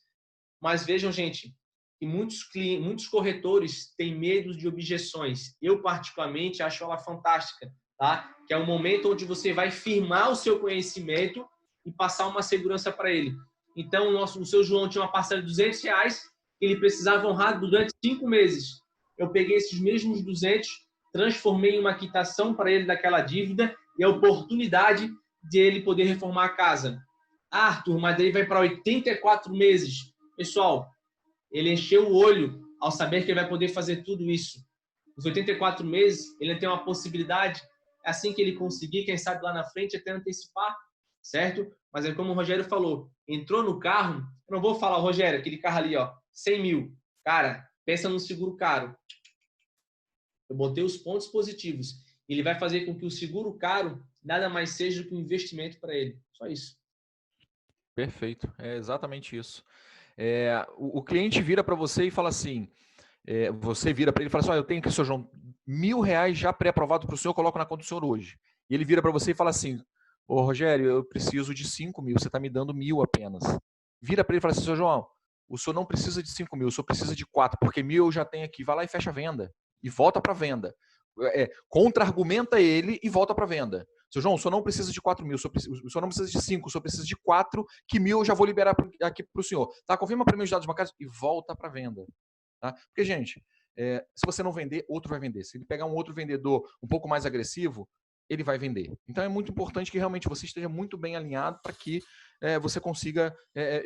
Mas vejam, gente, que muitos corretores têm medo de objeções. Eu, particularmente, acho ela fantástica, tá? Que é um momento onde você vai firmar o seu conhecimento e passar uma segurança para ele. Então, o seu João tinha uma parcela de R$200 que ele precisava honrar durante 5 meses. Eu peguei esses mesmos 200, transformei em uma quitação para ele daquela dívida e a oportunidade de ele poder reformar a casa. Arthur, mas ele vai para 84 meses. Pessoal, ele encheu o olho ao saber que ele vai poder fazer tudo isso. Os 84 meses, ele tem uma possibilidade, assim que ele conseguir, quem sabe lá na frente, até antecipar, certo? Mas é como o Rogério falou, entrou no carro, eu não vou falar, Rogério, aquele carro ali, ó, 100 mil. Cara, pensa num seguro caro. Eu botei os pontos positivos. Ele vai fazer com que o seguro caro nada mais seja do que um investimento para ele. Só isso. Perfeito, é exatamente isso. O cliente vira para você e fala assim, você vira para ele e fala assim, eu tenho aqui, seu João, R$1.000 já pré-aprovado para o senhor, eu coloco na conta do senhor hoje. E ele vira para você e fala assim, ô Rogério, eu preciso de 5 mil, você está me dando 1.000 apenas. Vira para ele e fala assim, seu João, o senhor não precisa de 5 mil, o senhor precisa de 4, porque 1.000 eu já tenho aqui. Vai lá e fecha a venda. E volta para a venda. Contra-argumenta ele e volta para a venda. Seu João, o senhor não precisa de 4 mil, o senhor não precisa de 5, o senhor precisa de 4, que 1.000 eu já vou liberar aqui para o senhor. Tá? Confirma para mim os dados bancários e volta para a venda. Tá? Porque, gente, se você não vender, outro vai vender. Se ele pegar um outro vendedor um pouco mais agressivo, ele vai vender. Então, é muito importante que realmente você esteja muito bem alinhado para que você consiga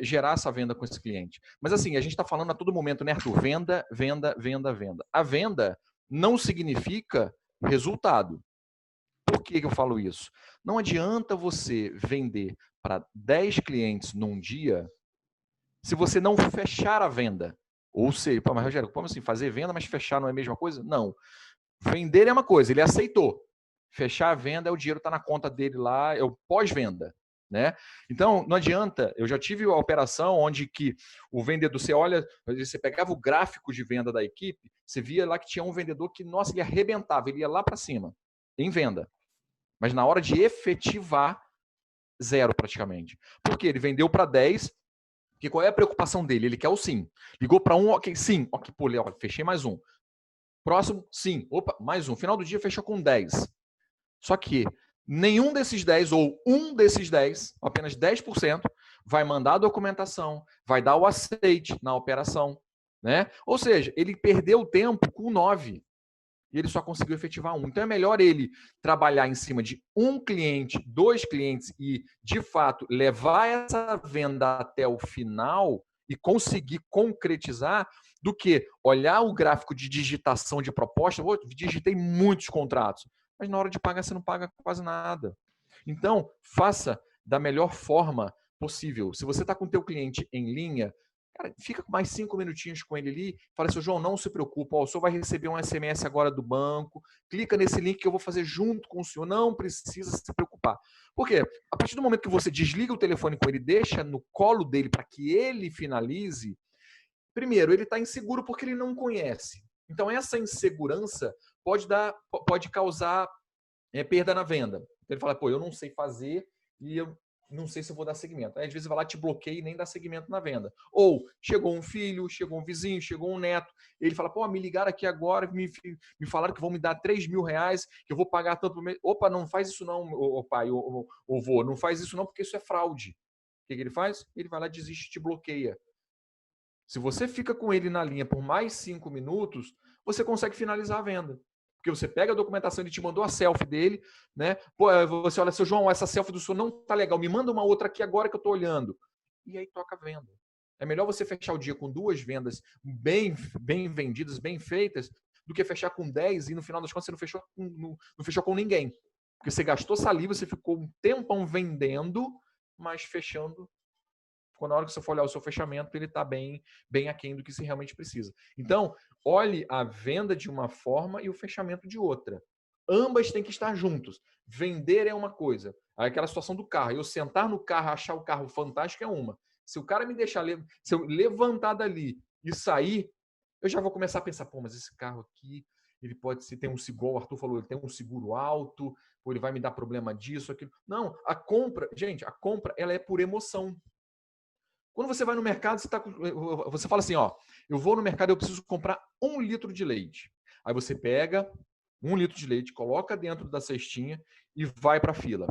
gerar essa venda com esse cliente. Mas, assim, a gente está falando a todo momento, né, Arthur? Venda, venda, venda, venda. A venda não significa resultado. Por que eu falo isso? Não adianta você vender para 10 clientes num dia se você não fechar a venda. Ou seja, mas Rogério, como assim? Fazer venda, mas fechar não é a mesma coisa? Não. Vender é uma coisa, ele aceitou. Fechar a venda, o dinheiro está na conta dele lá, é o pós-venda. Né? Então, não adianta, eu já tive a operação onde que o vendedor, você pegava o gráfico de venda da equipe, você via lá que tinha um vendedor que, nossa, ele arrebentava, ele ia lá para cima, em venda. Mas na hora de efetivar, 0 praticamente. Porque ele vendeu para 10, que qual é a preocupação dele? Ele quer o sim. Ligou para um, ok, sim, ok, pô, Léo, fechei mais um. Próximo, sim, opa, mais um. Final do dia fechou com 10. Só que nenhum desses 10 ou um desses 10, apenas 10%, vai mandar a documentação, vai dar o aceite na operação. Né? Ou seja, ele perdeu tempo com 9 e ele só conseguiu efetivar 1. Então é melhor ele trabalhar em cima de um cliente, 2 clientes e, de fato, levar essa venda até o final e conseguir concretizar do que olhar o gráfico de digitação de proposta. Eu digitei muitos contratos, mas na hora de pagar você não paga quase nada. Então, faça da melhor forma possível. Se você está com o teu cliente em linha, cara, fica mais 5 minutinhos com ele ali, fala assim, João, não se preocupa, ó, o senhor vai receber um SMS agora do banco, clica nesse link que eu vou fazer junto com o senhor, não precisa se preocupar. Por quê? A partir do momento que você desliga o telefone com ele, deixa no colo dele para que ele finalize, primeiro, ele está inseguro porque ele não conhece. Então, essa insegurança pode causar perda na venda. Então, ele fala, pô, eu não sei fazer e eu não sei se eu vou dar seguimento. Aí, às vezes, vai lá, te bloqueia e nem dá seguimento na venda. Ou chegou um filho, chegou um vizinho, chegou um neto, ele fala, pô, me ligaram aqui agora, me falaram que vão me dar 3 mil reais, que eu vou pagar tanto por mês. Opa, não faz isso não, ô pai, ô vô, não faz isso não, porque isso é fraude. O que ele faz? Ele vai lá, desiste e te bloqueia. Se você fica com ele na linha por mais 5 minutos, você consegue finalizar a venda. Porque você pega a documentação, ele te mandou a selfie dele, né? Pô, você olha, seu João, essa selfie do senhor não tá legal, me manda uma outra aqui agora que eu tô olhando. E aí toca a venda. É melhor você fechar o dia com 2 vendas bem vendidas, bem feitas, do que fechar com 10 e no final das contas você não fechou com ninguém. Porque você gastou saliva, você ficou um tempão vendendo, mas fechando. Quando na hora que você for olhar o seu fechamento, ele está bem aquém do que se realmente precisa. Então, olhe a venda de uma forma e o fechamento de outra. Ambas têm que estar juntos. Vender é uma coisa. Aquela situação do carro. Eu sentar no carro, achar o carro fantástico é uma. Se o cara me deixar, se eu levantar dali e sair, eu já vou começar a pensar, pô, mas esse carro aqui, ele pode ser, tem um seguro, o Arthur falou, ele tem um seguro alto, ou ele vai me dar problema disso, aquilo. Não, a compra, gente, a compra, ela é por emoção. Quando você vai no mercado, você fala assim, ó, eu vou no mercado, eu preciso comprar 1 litro de leite. Aí você pega 1 litro de leite, coloca dentro da cestinha e vai para a fila.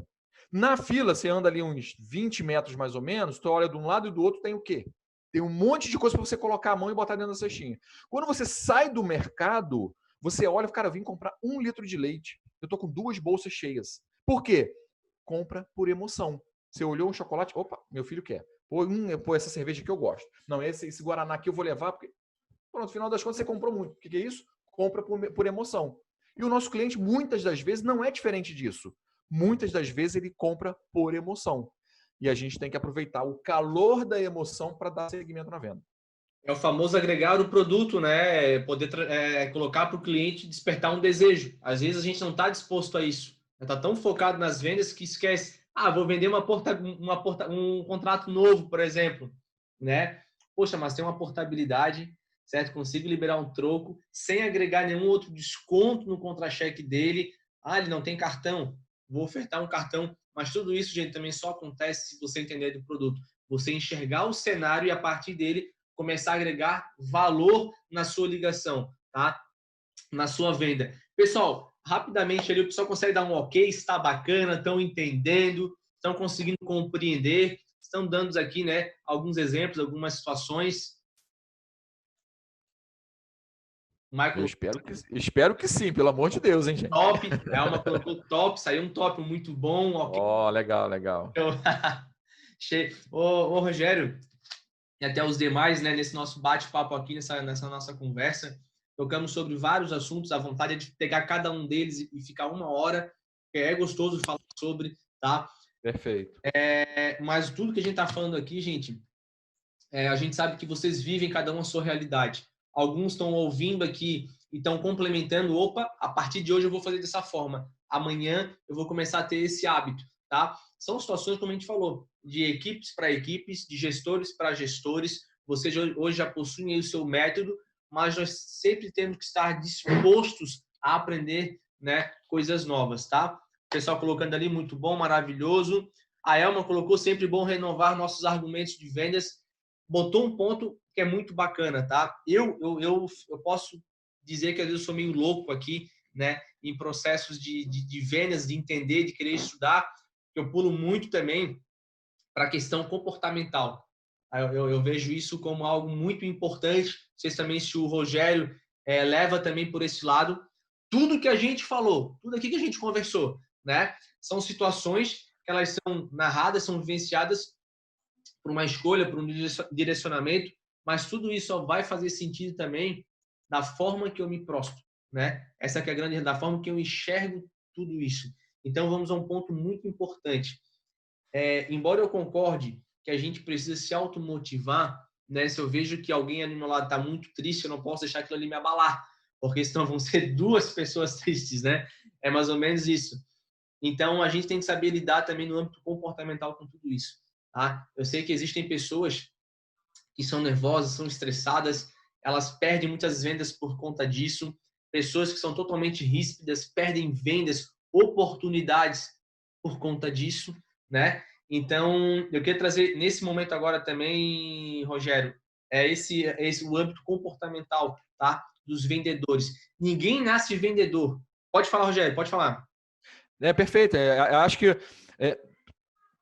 Na fila, você anda ali uns 20 metros mais ou menos, tu olha de um lado e do outro, tem o quê? Tem um monte de coisa para você colocar a mão e botar dentro da cestinha. Quando você sai do mercado, você olha, cara, eu vim comprar 1 litro de leite. Eu tô com 2 bolsas cheias. Por quê? Compra por emoção. Você olhou um chocolate, opa, meu filho quer. Pô, essa cerveja que eu gosto. Não, esse Guaraná aqui eu vou levar, porque pronto, no final das contas você comprou muito. O que é isso? Compra por emoção. E o nosso cliente, muitas das vezes, não é diferente disso. Muitas das vezes ele compra por emoção. E a gente tem que aproveitar o calor da emoção para dar seguimento na venda. É o famoso agregar o produto, né? Poder colocar para o cliente despertar um desejo. Às vezes a gente não está disposto a isso. Está tão focado nas vendas que esquece. Vou vender um contrato novo, por exemplo, né? Poxa, mas tem uma portabilidade, certo? Consigo liberar um troco sem agregar nenhum outro desconto no contra-cheque dele. Ele não tem cartão. Vou ofertar um cartão. Mas tudo isso, gente, também só acontece se você entender do produto. Você enxergar o cenário e, a partir dele, começar a agregar valor na sua ligação, tá? Na sua venda. Pessoal, rapidamente ali, o pessoal consegue dar um ok, está bacana, estão entendendo, estão conseguindo compreender, estão dando aqui, né, alguns exemplos, algumas situações. Michael, eu espero que sim, pelo amor de Deus, hein, gente? Top, Elma colocou top, saiu um top muito bom. Okay. Legal. Ô, Rogério, e até os demais, né, nesse nosso bate-papo aqui, nessa nossa conversa, tocamos sobre vários assuntos, a vontade é de pegar cada um deles e ficar 1 hora, que é gostoso falar sobre, tá? Perfeito. Mas tudo que a gente tá falando aqui, gente, a gente sabe que vocês vivem cada um a sua realidade. Alguns estão ouvindo aqui e estão complementando, opa, a partir de hoje eu vou fazer dessa forma, amanhã eu vou começar a ter esse hábito, tá? São situações, como a gente falou, de equipes para equipes, de gestores para gestores. Vocês hoje já possuem o seu método, mas nós sempre temos que estar dispostos a aprender, né, coisas novas, tá? O pessoal colocando ali, muito bom, maravilhoso. A Elma colocou, sempre bom renovar nossos argumentos de vendas. Botou um ponto que é muito bacana, tá? Eu posso dizer que às vezes eu sou meio louco aqui, né, em processos de vendas, de entender, de querer estudar. Eu pulo muito também para a questão comportamental. Eu vejo isso como algo muito importante. Não sei se também se o Rogério leva também por esse lado. Tudo que a gente falou, tudo aqui que a gente conversou, né, são situações que elas são narradas, são vivenciadas por uma escolha, por um direcionamento, mas tudo isso só vai fazer sentido também da forma que eu me prostro, né? Essa que é a grande, da forma que eu enxergo tudo isso. Então, vamos a um ponto muito importante. Embora eu concorde que a gente precisa se automotivar, né? Se eu vejo que alguém ali no meu lado está muito triste, eu não posso deixar aquilo ali me abalar, porque senão vão ser 2 pessoas tristes, né? É mais ou menos isso. Então, a gente tem que saber lidar também no âmbito comportamental com tudo isso, tá? Eu sei que existem pessoas que são nervosas, são estressadas, elas perdem muitas vendas por conta disso. Pessoas que são totalmente ríspidas perdem vendas, oportunidades por conta disso, né? Então, eu queria trazer nesse momento agora também, Rogério, esse o âmbito comportamental, tá? Dos vendedores. Ninguém nasce vendedor. Pode falar, Rogério, pode falar. Perfeito. Eu acho que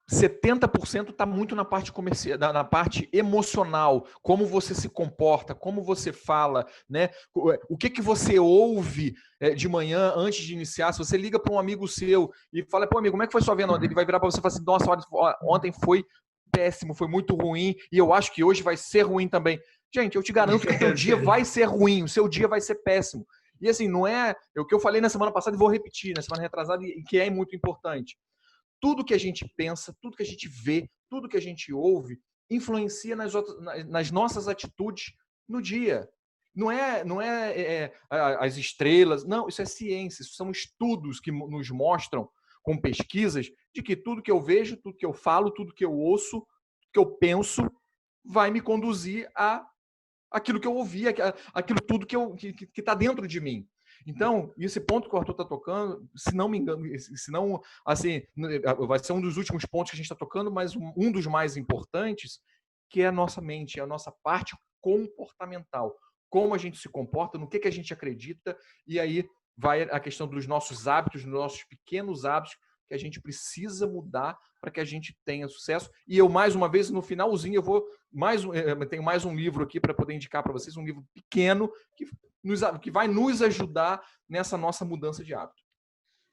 70% está muito na parte comercial, na parte emocional, como você se comporta, como você fala, né? O que você ouve de manhã antes de iniciar. Se você liga para um amigo seu e fala, pô, amigo, como é que foi sua venda? Ele vai virar para você e falar assim, nossa, ontem foi péssimo, foi muito ruim, e eu acho que hoje vai ser ruim também. Gente, eu te garanto que o teu dia vai ser ruim, o seu dia vai ser péssimo. E assim, não é o que eu falei na semana passada e vou repetir, na semana retrasada, e que é muito importante. Tudo que a gente pensa, tudo que a gente vê, tudo que a gente ouve, influencia nas nossas atitudes no dia. Não é as estrelas, não, isso é ciência, isso são estudos que nos mostram, com pesquisas, de que tudo que eu vejo, tudo que eu falo, tudo que eu ouço, tudo que eu penso, vai me conduzir a aquilo que eu ouvi, aquilo tudo que está dentro de mim. Então, esse ponto que o Arthur está tocando, se não me engano, se não, assim, vai ser um dos últimos pontos que a gente está tocando, mas um dos mais importantes, que é a nossa mente, é a nossa parte comportamental. Como a gente se comporta, no que a gente acredita, e aí vai a questão dos nossos hábitos, dos nossos pequenos hábitos, que a gente precisa mudar para que a gente tenha sucesso. E eu, mais uma vez, no finalzinho, eu tenho mais um livro aqui para poder indicar para vocês, um livro pequeno que vai nos ajudar nessa nossa mudança de hábito.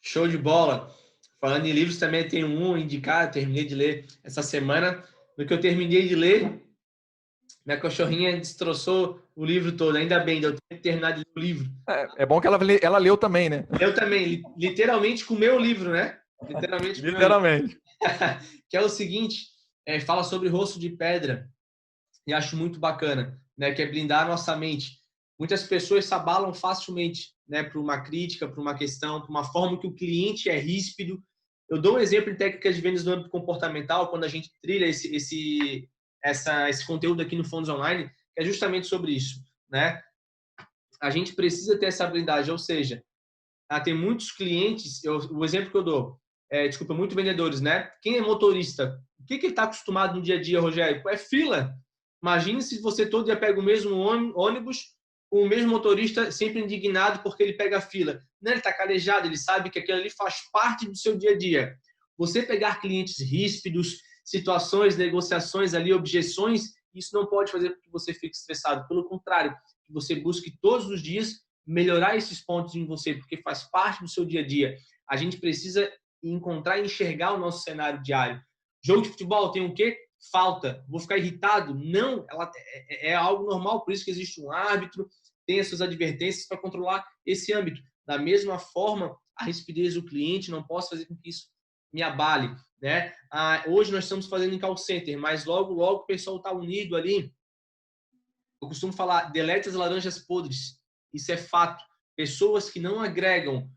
Show de bola! Falando em livros, também tem um indicado, terminei de ler essa semana. No que eu terminei de ler, minha cachorrinha destroçou o livro todo. Ainda bem, eu tenho que terminar de ler o livro. É bom que ela leu também, né? Eu também, literalmente comeu o livro, né? Literalmente. Que é o seguinte, fala sobre rosto de pedra. E acho muito bacana, né? Que é blindar a nossa mente. Muitas pessoas se abalam facilmente, né? Por uma crítica, por uma questão, por uma forma que o cliente é ríspido. Eu dou um exemplo em técnicas de vendas no âmbito comportamental, quando a gente trilha esse conteúdo aqui no Fundos Online, que é justamente sobre isso, né? A gente precisa ter essa blindagem, ou seja, tem muitos clientes, o exemplo que eu dou, muitos vendedores, né? Quem é motorista? O que ele está acostumado no dia a dia, Rogério? É fila. Imagine se você todo dia pega o mesmo ônibus, com o mesmo motorista sempre indignado porque ele pega a fila. Não, ele está calejado, ele sabe que aquilo ali faz parte do seu dia a dia. Você pegar clientes ríspidos, situações, negociações ali, objeções, isso não pode fazer com que você fique estressado. Pelo contrário, que você busque todos os dias melhorar esses pontos em você, porque faz parte do seu dia a dia. A gente precisa encontrar e enxergar o nosso cenário diário. Jogo de futebol tem o quê? Falta. Vou ficar irritado? Não, é algo normal, por isso que existe um árbitro, tem as suas advertências para controlar esse âmbito. Da mesma forma, a rispidez do cliente não posso fazer com que isso me abale, né? Hoje nós estamos fazendo em call center, mas logo o pessoal está unido ali. Eu costumo falar, delete as laranjas podres. Isso é fato. Pessoas que não agregam,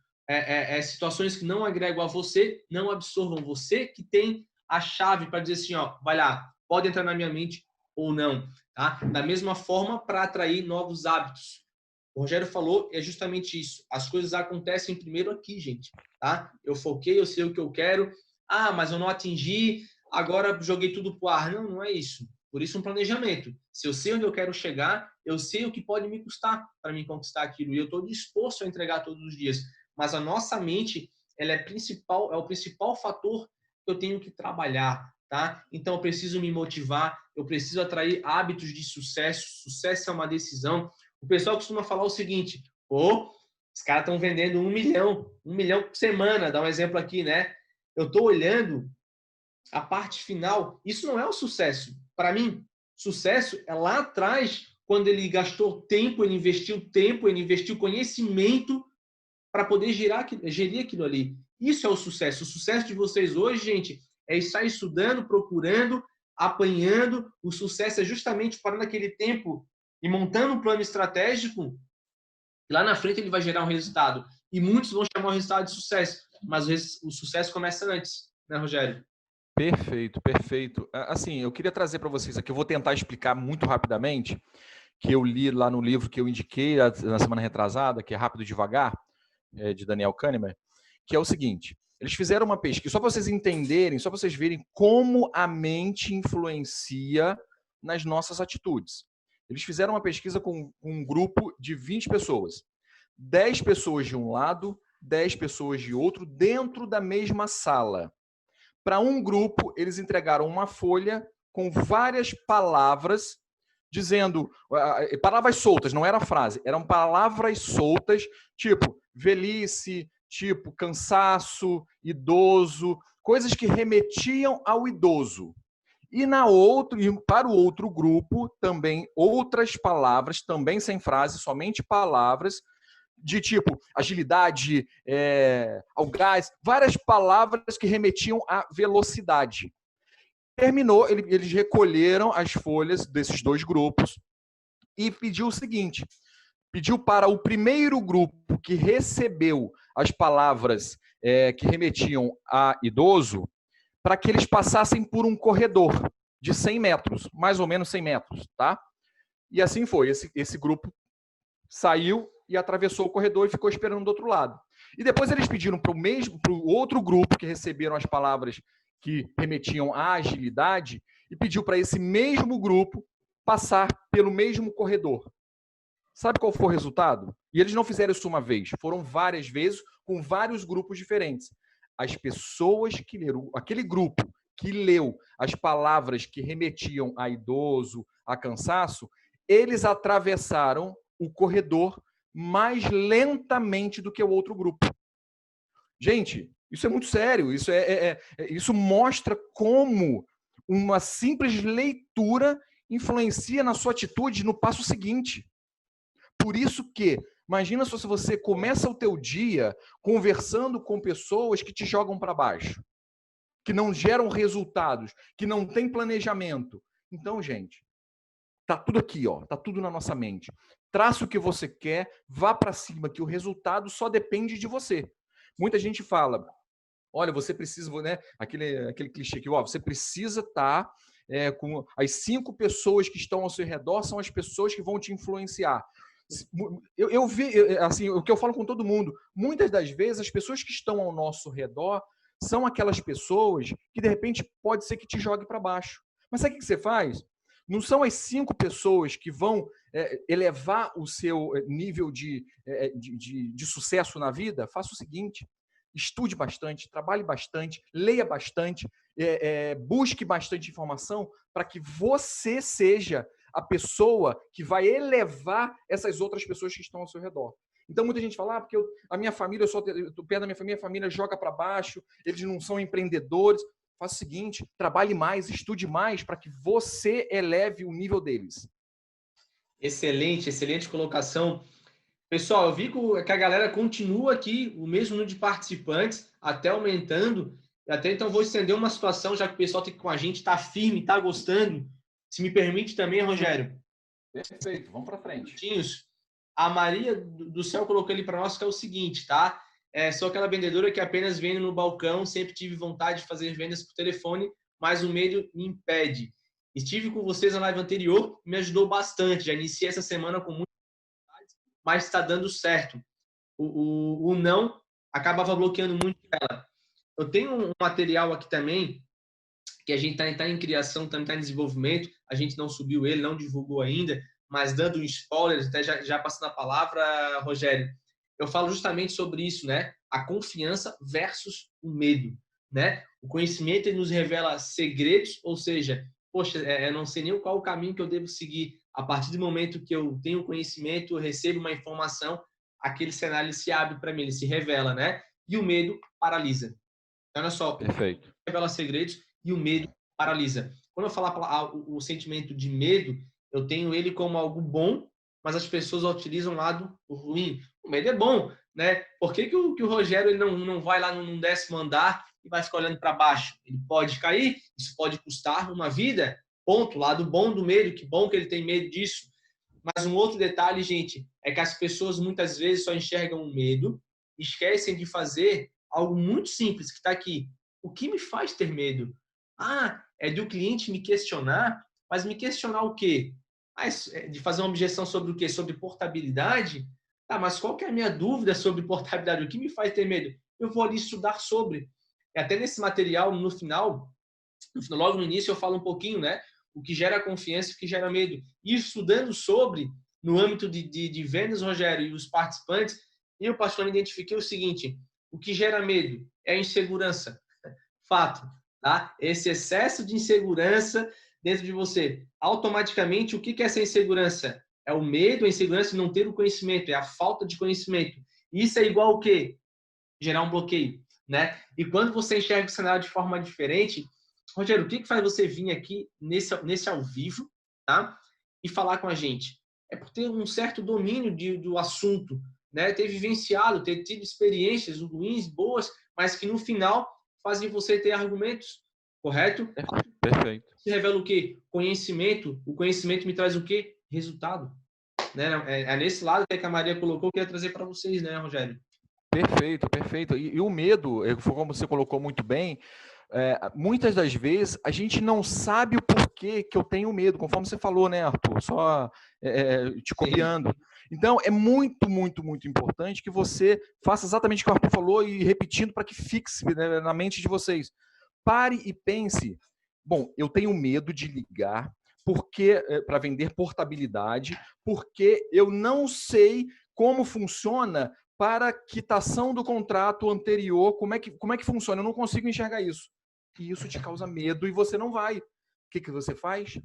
situações que não agregam a você, não absorvam. Você que tem a chave para dizer assim, ó, vai lá, pode entrar na minha mente ou não. Tá? Da mesma forma, para atrair novos hábitos. O Rogério falou, é justamente isso. As coisas acontecem primeiro aqui, gente. Tá? Eu foquei, eu sei o que eu quero. Mas eu não atingi, agora joguei tudo pro ar. Não, não é isso. Por isso, um planejamento. Se eu sei onde eu quero chegar, eu sei o que pode me custar para me conquistar aquilo. E eu estou disposto a entregar todos os dias. Mas a nossa mente, ela é o principal fator que eu tenho que trabalhar. Tá? Então, eu preciso me motivar, eu preciso atrair hábitos de sucesso. Sucesso é uma decisão. O pessoal costuma falar o seguinte, os caras estão vendendo 1 milhão por semana. Dá um exemplo aqui, né? Eu estou olhando a parte final. Isso não é o sucesso. Para mim, sucesso é lá atrás, quando ele gastou tempo, ele investiu conhecimento para poder gerir aquilo ali. Isso é o sucesso. O sucesso de vocês hoje, gente, é estar estudando, procurando apanhando. O sucesso é justamente parando aquele tempo e montando um plano estratégico. Lá na frente ele vai gerar um resultado. E muitos vão chamar o resultado de sucesso. Mas o sucesso começa antes, né, Rogério? Perfeito, perfeito. Assim, eu queria trazer para vocês aqui, eu vou tentar explicar muito rapidamente, que eu li lá no livro que eu indiquei na semana retrasada, que é Rápido e Devagar, de Daniel Kahneman, que é o seguinte: eles fizeram uma pesquisa, só para vocês entenderem, só para vocês verem como a mente influencia nas nossas atitudes. Eles fizeram uma pesquisa com um grupo de 20 pessoas. 10 pessoas de um lado, 10 pessoas de outro, dentro da mesma sala. Para um grupo, eles entregaram uma folha com várias palavras, dizendo, palavras soltas, não era frase, eram palavras soltas, tipo velhice, tipo cansaço, idoso, coisas que remetiam ao idoso. E para o outro grupo, também outras palavras, também sem frase, somente palavras, de tipo agilidade, ao gás, várias palavras que remetiam à velocidade. Terminou, eles recolheram as folhas desses dois grupos e pediu o seguinte: pediu para o primeiro grupo que recebeu as palavras que remetiam a idoso, para que eles passassem por um corredor de 100 metros, mais ou menos 100 metros, tá? E assim foi, esse grupo saiu e atravessou o corredor e ficou esperando do outro lado. E depois eles pediram para o outro grupo que receberam as palavras que remetiam à agilidade e pediu para esse mesmo grupo passar pelo mesmo corredor. Sabe qual foi o resultado? E eles não fizeram isso uma vez, foram várias vezes com vários grupos diferentes. As pessoas que leram, aquele grupo que leu as palavras que remetiam a idoso, a cansaço, eles atravessaram o corredor mais lentamente do que o outro grupo. Gente, isso é muito sério. Isso mostra como uma simples leitura influencia na sua atitude no passo seguinte. Por isso que, imagina só se você começa o teu dia conversando com pessoas que te jogam para baixo, que não geram resultados, que não têm planejamento. Então, gente, tá tudo aqui, ó, tá tudo na nossa mente. Traça o que você quer, vá para cima, que o resultado só depende de você. Muita gente fala, olha, você precisa, né? Aquele clichê aqui, ó, você precisa estar com as 5 pessoas que estão ao seu redor, são as pessoas que vão te influenciar. Eu vi, assim, o que eu falo com todo mundo, muitas das vezes as pessoas que estão ao nosso redor são aquelas pessoas que de repente pode ser que te jogue para baixo. Mas sabe o que você faz? Não são as 5 pessoas que vão elevar o seu nível de sucesso na vida. Faça o seguinte: estude bastante, trabalhe bastante, leia bastante, busque bastante informação para que você seja a pessoa que vai elevar essas outras pessoas que estão ao seu redor. Então, muita gente fala, porque a minha família, eu estou perto da minha família joga para baixo, eles não são empreendedores. Faça o seguinte, trabalhe mais, estude mais para que você eleve o nível deles. Excelente, excelente colocação. Pessoal, eu vi que a galera continua aqui, o mesmo número de participantes, até aumentando. Até então vou estender uma situação, já que o pessoal está com a gente, está firme, está gostando. Se me permite também, Rogério. Perfeito, vamos para frente. A Maria do Céu colocou ali para nós que é o seguinte, tá? Sou aquela vendedora que apenas vende no balcão, sempre tive vontade de fazer vendas por telefone, mas o medo me impede. Estive com vocês na live anterior, me ajudou bastante. Já iniciei essa semana com muita vontade, mas está dando certo. O não acabava bloqueando muito ela. Eu tenho um material aqui também, que a gente está em criação, também está em desenvolvimento. A gente não subiu ele, não divulgou ainda, mas dando um spoiler, até já passando a palavra, Rogério, eu falo justamente sobre isso, né? A confiança versus o medo, né? O conhecimento ele nos revela segredos, ou seja, poxa, eu não sei nem qual o caminho que eu devo seguir. A partir do momento que eu tenho conhecimento, eu recebo uma informação, aquele cenário ele se abre para mim, ele se revela, né? E o medo paralisa. Então, olha só, perfeito. Revela segredos e o medo paralisa. Quando eu falar o sentimento de medo, eu tenho ele como algo bom, mas as pessoas utilizam o lado ruim. O medo é bom, né? Por que o Rogério ele não vai lá num 10º andar e vai ficar olhando para baixo. Ele pode cair, isso pode custar uma vida, ponto. Lado bom do medo, que bom que ele tem medo disso. Mas um outro detalhe, gente, é que as pessoas muitas vezes só enxergam o medo, esquecem de fazer algo muito simples que está aqui. O que me faz ter medo? Ah, é de o cliente me questionar, mas me questionar o quê? Ah, de fazer uma objeção sobre o quê? Sobre portabilidade? Tá, mas qual que é a minha dúvida sobre portabilidade? O que me faz ter medo? Eu vou ali estudar sobre. E até nesse material, no final, logo no início, eu falo um pouquinho, né? O que gera confiança e o que gera medo. E estudando sobre, no âmbito de vendas, Rogério, e os participantes, eu particularmente identifiquei o seguinte: o que gera medo é a insegurança. Fato, tá? Esse excesso de insegurança dentro de você. Automaticamente, o que é essa insegurança? É o medo, a insegurança de não ter o conhecimento, é a falta de conhecimento. Isso é igual ao quê? Gerar um bloqueio, né? E quando você enxerga o cenário de forma diferente, Rogério, o que faz você vir aqui nesse ao vivo, tá? E falar com a gente? É por ter um certo domínio do assunto, né? Ter vivenciado, ter tido experiências ruins, boas, mas que no final fazem você ter argumentos, correto? Perfeito. Isso revela o quê? Conhecimento. O conhecimento me traz o quê? Resultado. Né? É nesse lado que a Maria colocou que eu ia trazer para vocês, né, Rogério? Perfeito, perfeito. E o medo, como você colocou muito bem, muitas das vezes a gente não sabe o porquê que eu tenho medo, conforme você falou, né, Arthur? Só te copiando. Então, é muito, muito, muito importante que você faça exatamente o que o Arthur falou e repetindo para que fixe, né, na mente de vocês. Pare e pense. Bom, eu tenho medo de ligar para vender portabilidade, porque eu não sei como funciona para quitação do contrato anterior, como é que funciona? Eu não consigo enxergar isso. E isso te causa medo e você não vai. O que você faz?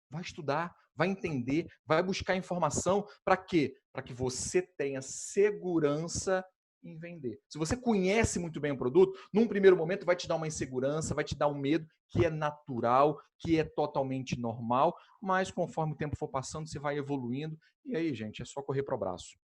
Vai estudar, vai entender, vai buscar informação. Para quê? Para que você tenha segurança em vender. Se você conhece muito bem o produto, num primeiro momento vai te dar uma insegurança, vai te dar um medo que é natural, que é totalmente normal, mas conforme o tempo for passando, você vai evoluindo. E aí, gente, é só correr para o braço.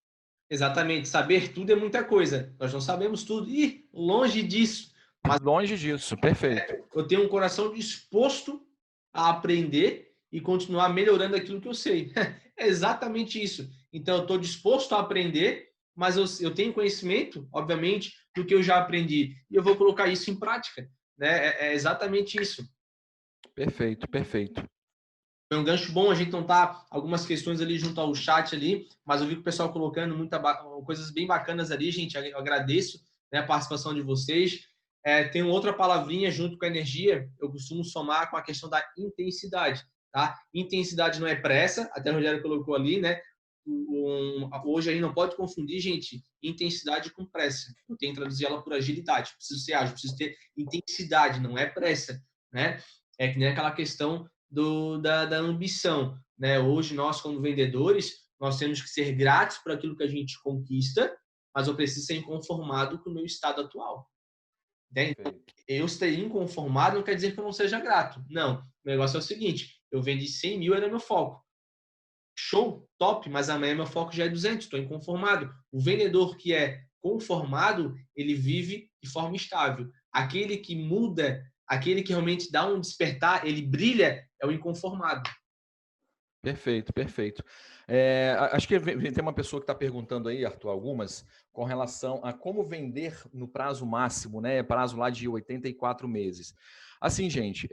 Exatamente. Saber tudo é muita coisa. Nós não sabemos tudo. E longe disso. Mas longe disso, perfeito. Eu tenho um coração disposto a aprender e continuar melhorando aquilo que eu sei. É exatamente isso. Então, eu estou disposto a aprender, mas eu tenho conhecimento, obviamente, do que eu já aprendi. E eu vou colocar isso em prática. Né? É exatamente isso. Perfeito, perfeito. Foi um gancho bom, a gente não tá algumas questões ali junto ao chat ali, mas eu vi que o pessoal colocando coisas bem bacanas ali, gente. Eu agradeço, né, a participação de vocês. Tem outra palavrinha junto com a energia, eu costumo somar com a questão da intensidade, tá? Intensidade não é pressa, até o Rogério colocou ali, né? Hoje a gente não pode confundir, gente, intensidade com pressa. Eu tenho que traduzir ela por agilidade. Preciso ser ágil, preciso ter intensidade, não é pressa, né? É que nem aquela questão da ambição, né? Hoje nós como vendedores nós temos que ser gratos por aquilo que a gente conquista, mas eu preciso ser inconformado com o meu estado atual. Entende? Eu ser inconformado não quer dizer que eu não seja grato. Não. O negócio é o seguinte: eu vendi 100 mil, era meu foco. Show, top, mas amanhã meu foco já é 200, estou inconformado. O vendedor que é conformado, ele vive de forma estável. Aquele que muda, aquele que realmente dá um despertar, ele brilha, é o inconformado. Perfeito, perfeito. Acho que tem uma pessoa que está perguntando aí, Arthur, algumas, com relação a como vender no prazo máximo, né? Prazo lá de 84 meses. Assim, gente,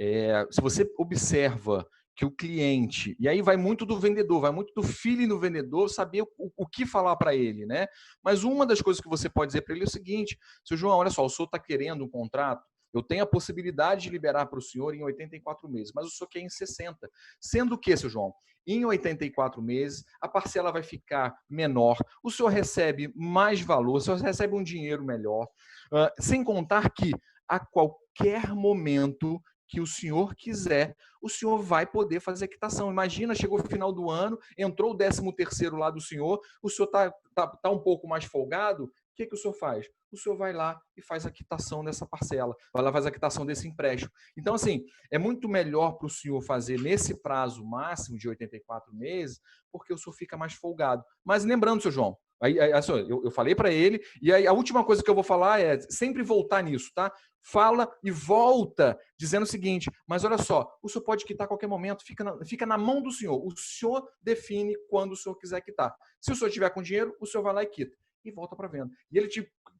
se você observa que o cliente, e aí vai muito do vendedor, vai muito do feeling do vendedor, saber o que falar para ele, né? Mas uma das coisas que você pode dizer para ele é o seguinte: seu João, olha só, o senhor está querendo um contrato, eu tenho a possibilidade de liberar para o senhor em 84 meses, mas o senhor quer em 60. Sendo o que, seu João? Em 84 meses, a parcela vai ficar menor, o senhor recebe mais valor, o senhor recebe um dinheiro melhor, sem contar que a qualquer momento que o senhor quiser, o senhor vai poder fazer a quitação. Imagina, chegou o final do ano, entrou o 13º lá do senhor, o senhor tá um pouco mais folgado, o que o senhor faz? O senhor vai lá e faz a quitação dessa parcela, vai lá e faz a quitação desse empréstimo. Então, assim, é muito melhor para o senhor fazer nesse prazo máximo de 84 meses, porque o senhor fica mais folgado. Mas lembrando, seu João, Assim, eu falei para ele, e aí a última coisa que eu vou falar é sempre voltar nisso, tá? Fala e volta dizendo o seguinte, mas olha só, o senhor pode quitar a qualquer momento, fica na mão do senhor. O senhor define quando o senhor quiser quitar. Se o senhor tiver com dinheiro, o senhor vai lá e quita. E volta para venda. E ele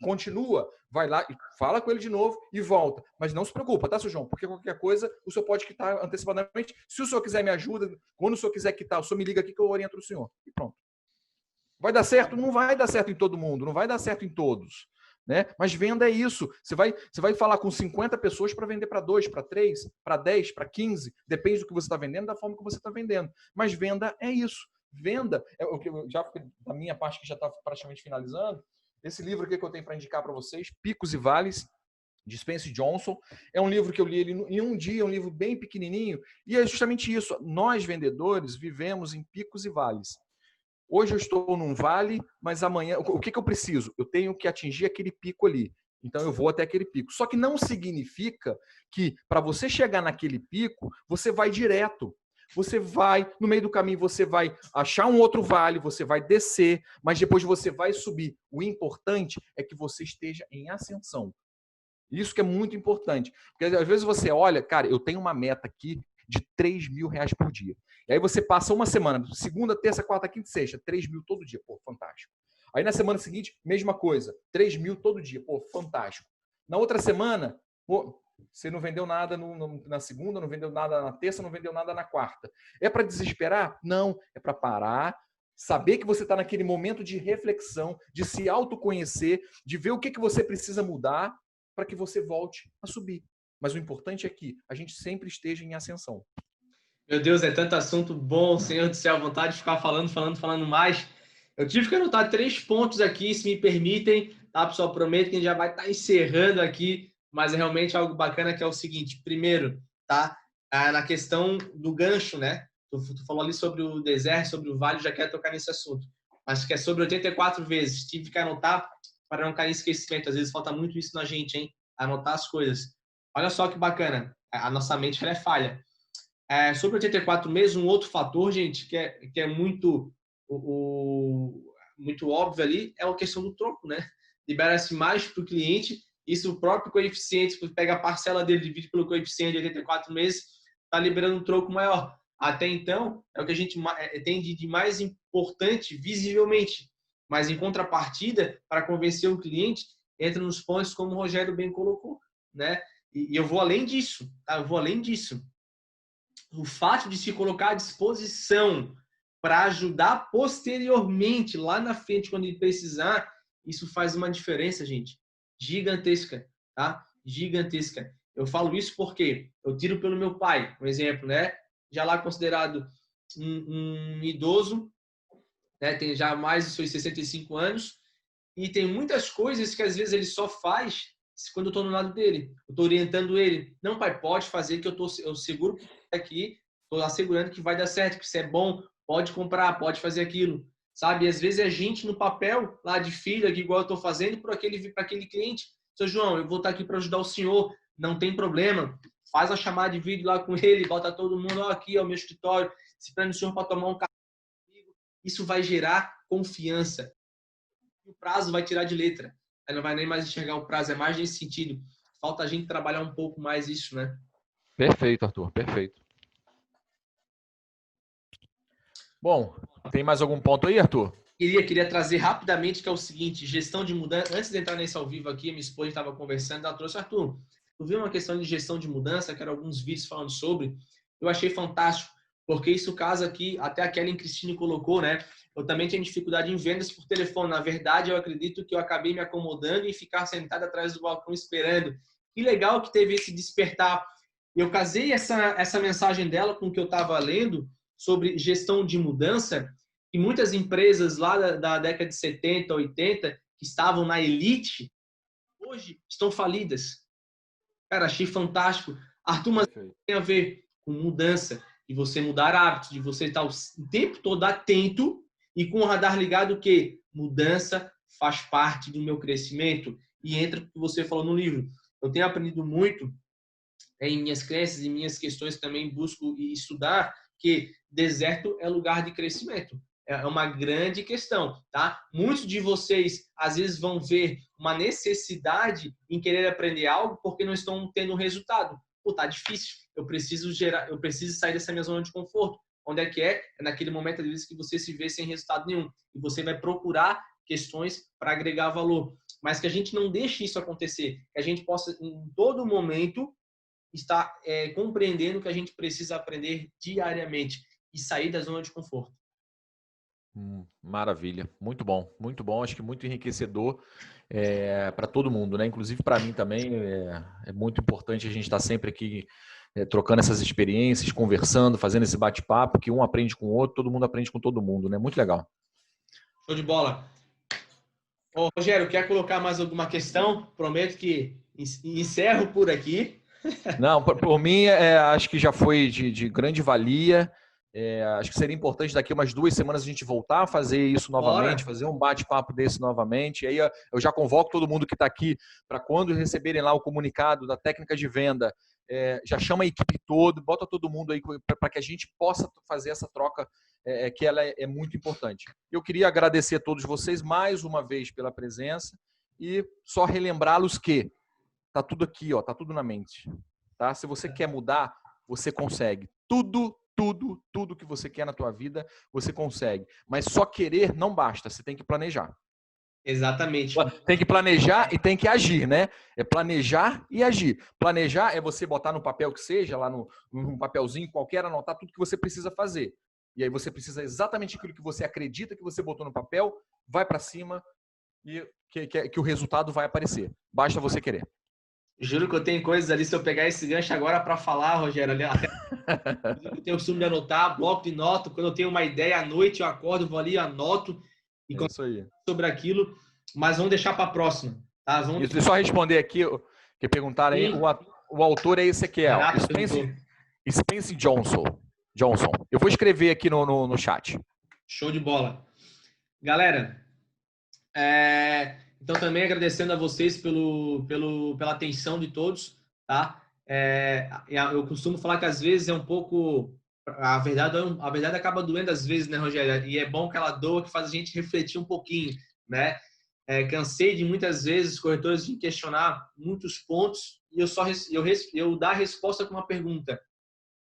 continua, vai lá e fala com ele de novo e volta. Mas não se preocupa, tá, seu João? Porque qualquer coisa, o senhor pode quitar antecipadamente. Se o senhor quiser me ajuda, quando o senhor quiser quitar, o senhor me liga aqui que eu oriento o senhor. E pronto. Vai dar certo? Não vai dar certo em todo mundo, não vai dar certo em todos. Né? Mas venda é isso. Você vai falar com 50 pessoas para vender para 2, para 3, para 10, para 15. Depende do que você está vendendo, da forma que você está vendendo. Mas venda é isso. Venda, já da minha parte que já está praticamente finalizando, esse livro aqui que eu tenho para indicar para vocês, Picos e Vales, de Spencer Johnson. É um livro que eu li ele em um dia, um livro bem pequenininho. E é justamente isso. Nós, vendedores, vivemos em picos e vales. Hoje eu estou num vale, mas amanhã... O que eu preciso? Eu tenho que atingir aquele pico ali. Então eu vou até aquele pico. Só que não significa que para você chegar naquele pico, você vai direto. Você vai, no meio do caminho, você vai achar um outro vale, você vai descer, mas depois você vai subir. O importante é que você esteja em ascensão. Isso que é muito importante. Porque às vezes você olha, cara, eu tenho uma meta aqui de R$3.000 por dia. E aí você passa uma semana, segunda, terça, quarta, quinta e sexta, 3 mil todo dia. Pô, fantástico. Aí na semana seguinte, mesma coisa, 3 mil todo dia. Pô, fantástico. Na outra semana, pô, você não vendeu nada na segunda, não vendeu nada na terça, não vendeu nada na quarta. É para desesperar? Não. É para parar, saber que você está naquele momento de reflexão, de se autoconhecer, de ver o que você precisa mudar para que você volte a subir. Mas o importante é que a gente sempre esteja em ascensão. Meu Deus, é tanto assunto bom, Senhor do céu, vontade de ficar falando mais. Eu tive que anotar 3 pontos aqui, se me permitem, tá, pessoal? Prometo que a gente já vai estar encerrando aqui, mas é realmente algo bacana que é o seguinte. Primeiro, tá? Na questão do gancho, né? Tu falou ali sobre o deserto, sobre o vale, já quero tocar nesse assunto. Mas que é sobre 84 vezes. Tive que anotar para não cair em esquecimento. Às vezes falta muito isso na gente, hein? Anotar as coisas. Olha só que bacana. A nossa mente ela é falha. Sobre 84 meses, um outro fator, gente, que é muito, muito óbvio ali, é a questão do troco, né? Libera-se mais para o cliente, isso o próprio coeficiente, pega a parcela dele, divide pelo coeficiente de 84 meses, está liberando um troco maior. Até então, é o que a gente tem de mais importante visivelmente. Mas, em contrapartida, para convencer o cliente, entra nos pontos como o Rogério bem colocou, né? E eu vou além disso, tá? Eu vou além disso. O fato de se colocar à disposição para ajudar posteriormente, lá na frente, quando ele precisar, isso faz uma diferença, gente, gigantesca, tá? Gigantesca. Eu falo isso porque eu tiro pelo meu pai, um exemplo, né? Já lá considerado um idoso, né? Tem já mais de seus 65 anos, e tem muitas coisas que às vezes ele só faz quando eu estou no lado dele. Eu estou orientando ele. Não, pai, pode fazer que eu seguro aqui, estou assegurando que vai dar certo, que isso é bom, pode comprar, pode fazer aquilo. Sabe? E às vezes a gente no papel lá de filho, aqui, igual eu estou fazendo, para aquele cliente. Seu João, eu vou estar aqui para ajudar o senhor, não tem problema. Faz a chamada de vídeo lá com ele, bota todo mundo aqui, ao meu escritório, se prende o senhor para tomar um café comigo. Isso vai gerar confiança. O prazo vai tirar de letra. Aí não vai nem mais enxergar o prazo, é mais nesse sentido. Falta a gente trabalhar um pouco mais isso, né? Perfeito, Arthur, perfeito. Bom, tem mais algum ponto aí, Arthur? Queria trazer rapidamente, que é o seguinte, gestão de mudança. Antes de entrar nesse ao vivo aqui, minha esposa estava conversando, ela trouxe, Arthur, tu viu uma questão de gestão de mudança, quero alguns vídeos falando sobre. Eu achei fantástico, porque isso casa aqui, até a Kelly Cristine colocou, né? Eu também tenho dificuldade em vendas por telefone. Na verdade, eu acredito que eu acabei me acomodando e ficar sentado atrás do balcão esperando. Que legal que teve esse despertar. Eu casei essa mensagem dela com o que eu estava lendo sobre gestão de mudança, e muitas empresas lá da década de 70, 80, que estavam na elite, hoje estão falidas. Cara, achei fantástico. Arthur, mas tem a ver com mudança, de você mudar hábitos, de você estar o tempo todo atento e com o radar ligado que mudança faz parte do meu crescimento. E entra o que você falou no livro. Eu tenho aprendido muito em minhas crenças e minhas questões, também busco estudar que deserto é lugar de crescimento. é uma grande questão, tá? Muitos de vocês, às vezes, vão ver uma necessidade em querer aprender algo porque não estão tendo um resultado. Pô, tá difícil, eu preciso sair dessa minha zona de conforto. Onde é que é? É naquele momento, às vezes, que você se vê sem resultado nenhum. E você vai procurar questões para agregar valor. Mas que a gente não deixe isso acontecer. Que a gente possa, em todo momento, estar compreendendo que a gente precisa aprender diariamente e sair da zona de conforto. Maravilha, muito bom, acho que muito enriquecedor para todo mundo, né? Inclusive para mim também é muito importante a gente estar sempre aqui trocando essas experiências, conversando, fazendo esse bate-papo, que um aprende com o outro, todo mundo aprende com todo mundo, né? Muito legal. Show de bola. Ô, Rogério, quer colocar mais alguma questão? Prometo que encerro por aqui. Não, por mim, acho que já foi de grande valia. Acho que seria importante daqui umas 2 semanas a gente voltar a fazer isso novamente, fazer um bate-papo desse novamente. E aí eu já convoco todo mundo que está aqui para quando receberem lá o comunicado da técnica de venda, já chama a equipe toda, bota todo mundo aí para que a gente possa fazer essa troca, que ela é muito importante. Eu queria agradecer a todos vocês mais uma vez pela presença e só relembrá-los que tá tudo aqui, ó, tá tudo na mente. Tá? Se você quer mudar, você consegue. Tudo que você quer na tua vida, você consegue. Mas só querer não basta, você tem que planejar. Exatamente. Tem que planejar e tem que agir, né? É planejar e agir. Planejar é você botar no papel que seja, lá num papelzinho qualquer, anotar tudo que você precisa fazer. E aí você precisa exatamente aquilo que você acredita que você botou no papel, vai para cima e que o resultado vai aparecer. Basta você querer. Juro que eu tenho coisas ali, se eu pegar esse gancho agora para falar, Rogério, até eu tenho o costume de anotar, bloco de nota, quando eu tenho uma ideia à noite, eu acordo, eu vou ali, anoto e isso aí. Sobre aquilo, mas vamos deixar para a próxima. Tá? Deixa eu só responder aqui, que perguntaram aí, o autor é esse aqui, Spencer Johnson. Eu vou escrever aqui no chat. Show de bola. Galera, então também agradecendo a vocês pela atenção de todos, tá? Eu costumo falar que às vezes é um pouco... A verdade acaba doendo às vezes, né, Rogério? E é bom que ela doa, que faz a gente refletir um pouquinho, né? Cansei de muitas vezes corretores de questionar muitos pontos e eu dar a resposta com uma pergunta.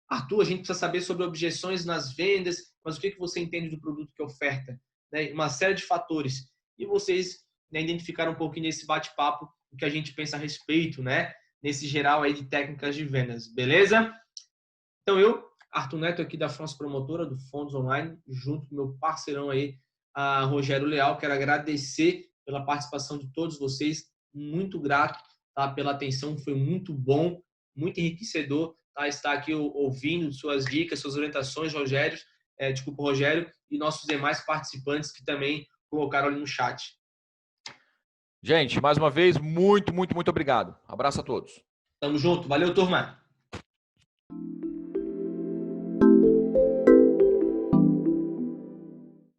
Arthur, a gente precisa saber sobre objeções nas vendas, mas o que você entende do produto que oferta? Né? Uma série de fatores. E vocês, né, identificaram um pouquinho nesse bate-papo o que a gente pensa a respeito, né? Nesse geral aí de técnicas de vendas, beleza? Então Arthur Neto aqui da France Promotora, do Fundos Online, junto com meu parceirão aí, a Rogério Leal, quero agradecer pela participação de todos vocês, muito grato, tá, pela atenção, foi muito bom, muito enriquecedor, tá, estar aqui ouvindo suas dicas, suas orientações, Rogério, e nossos demais participantes que também colocaram ali no chat. Gente, mais uma vez, muito obrigado. Abraço a todos. Tamo junto, valeu, turma!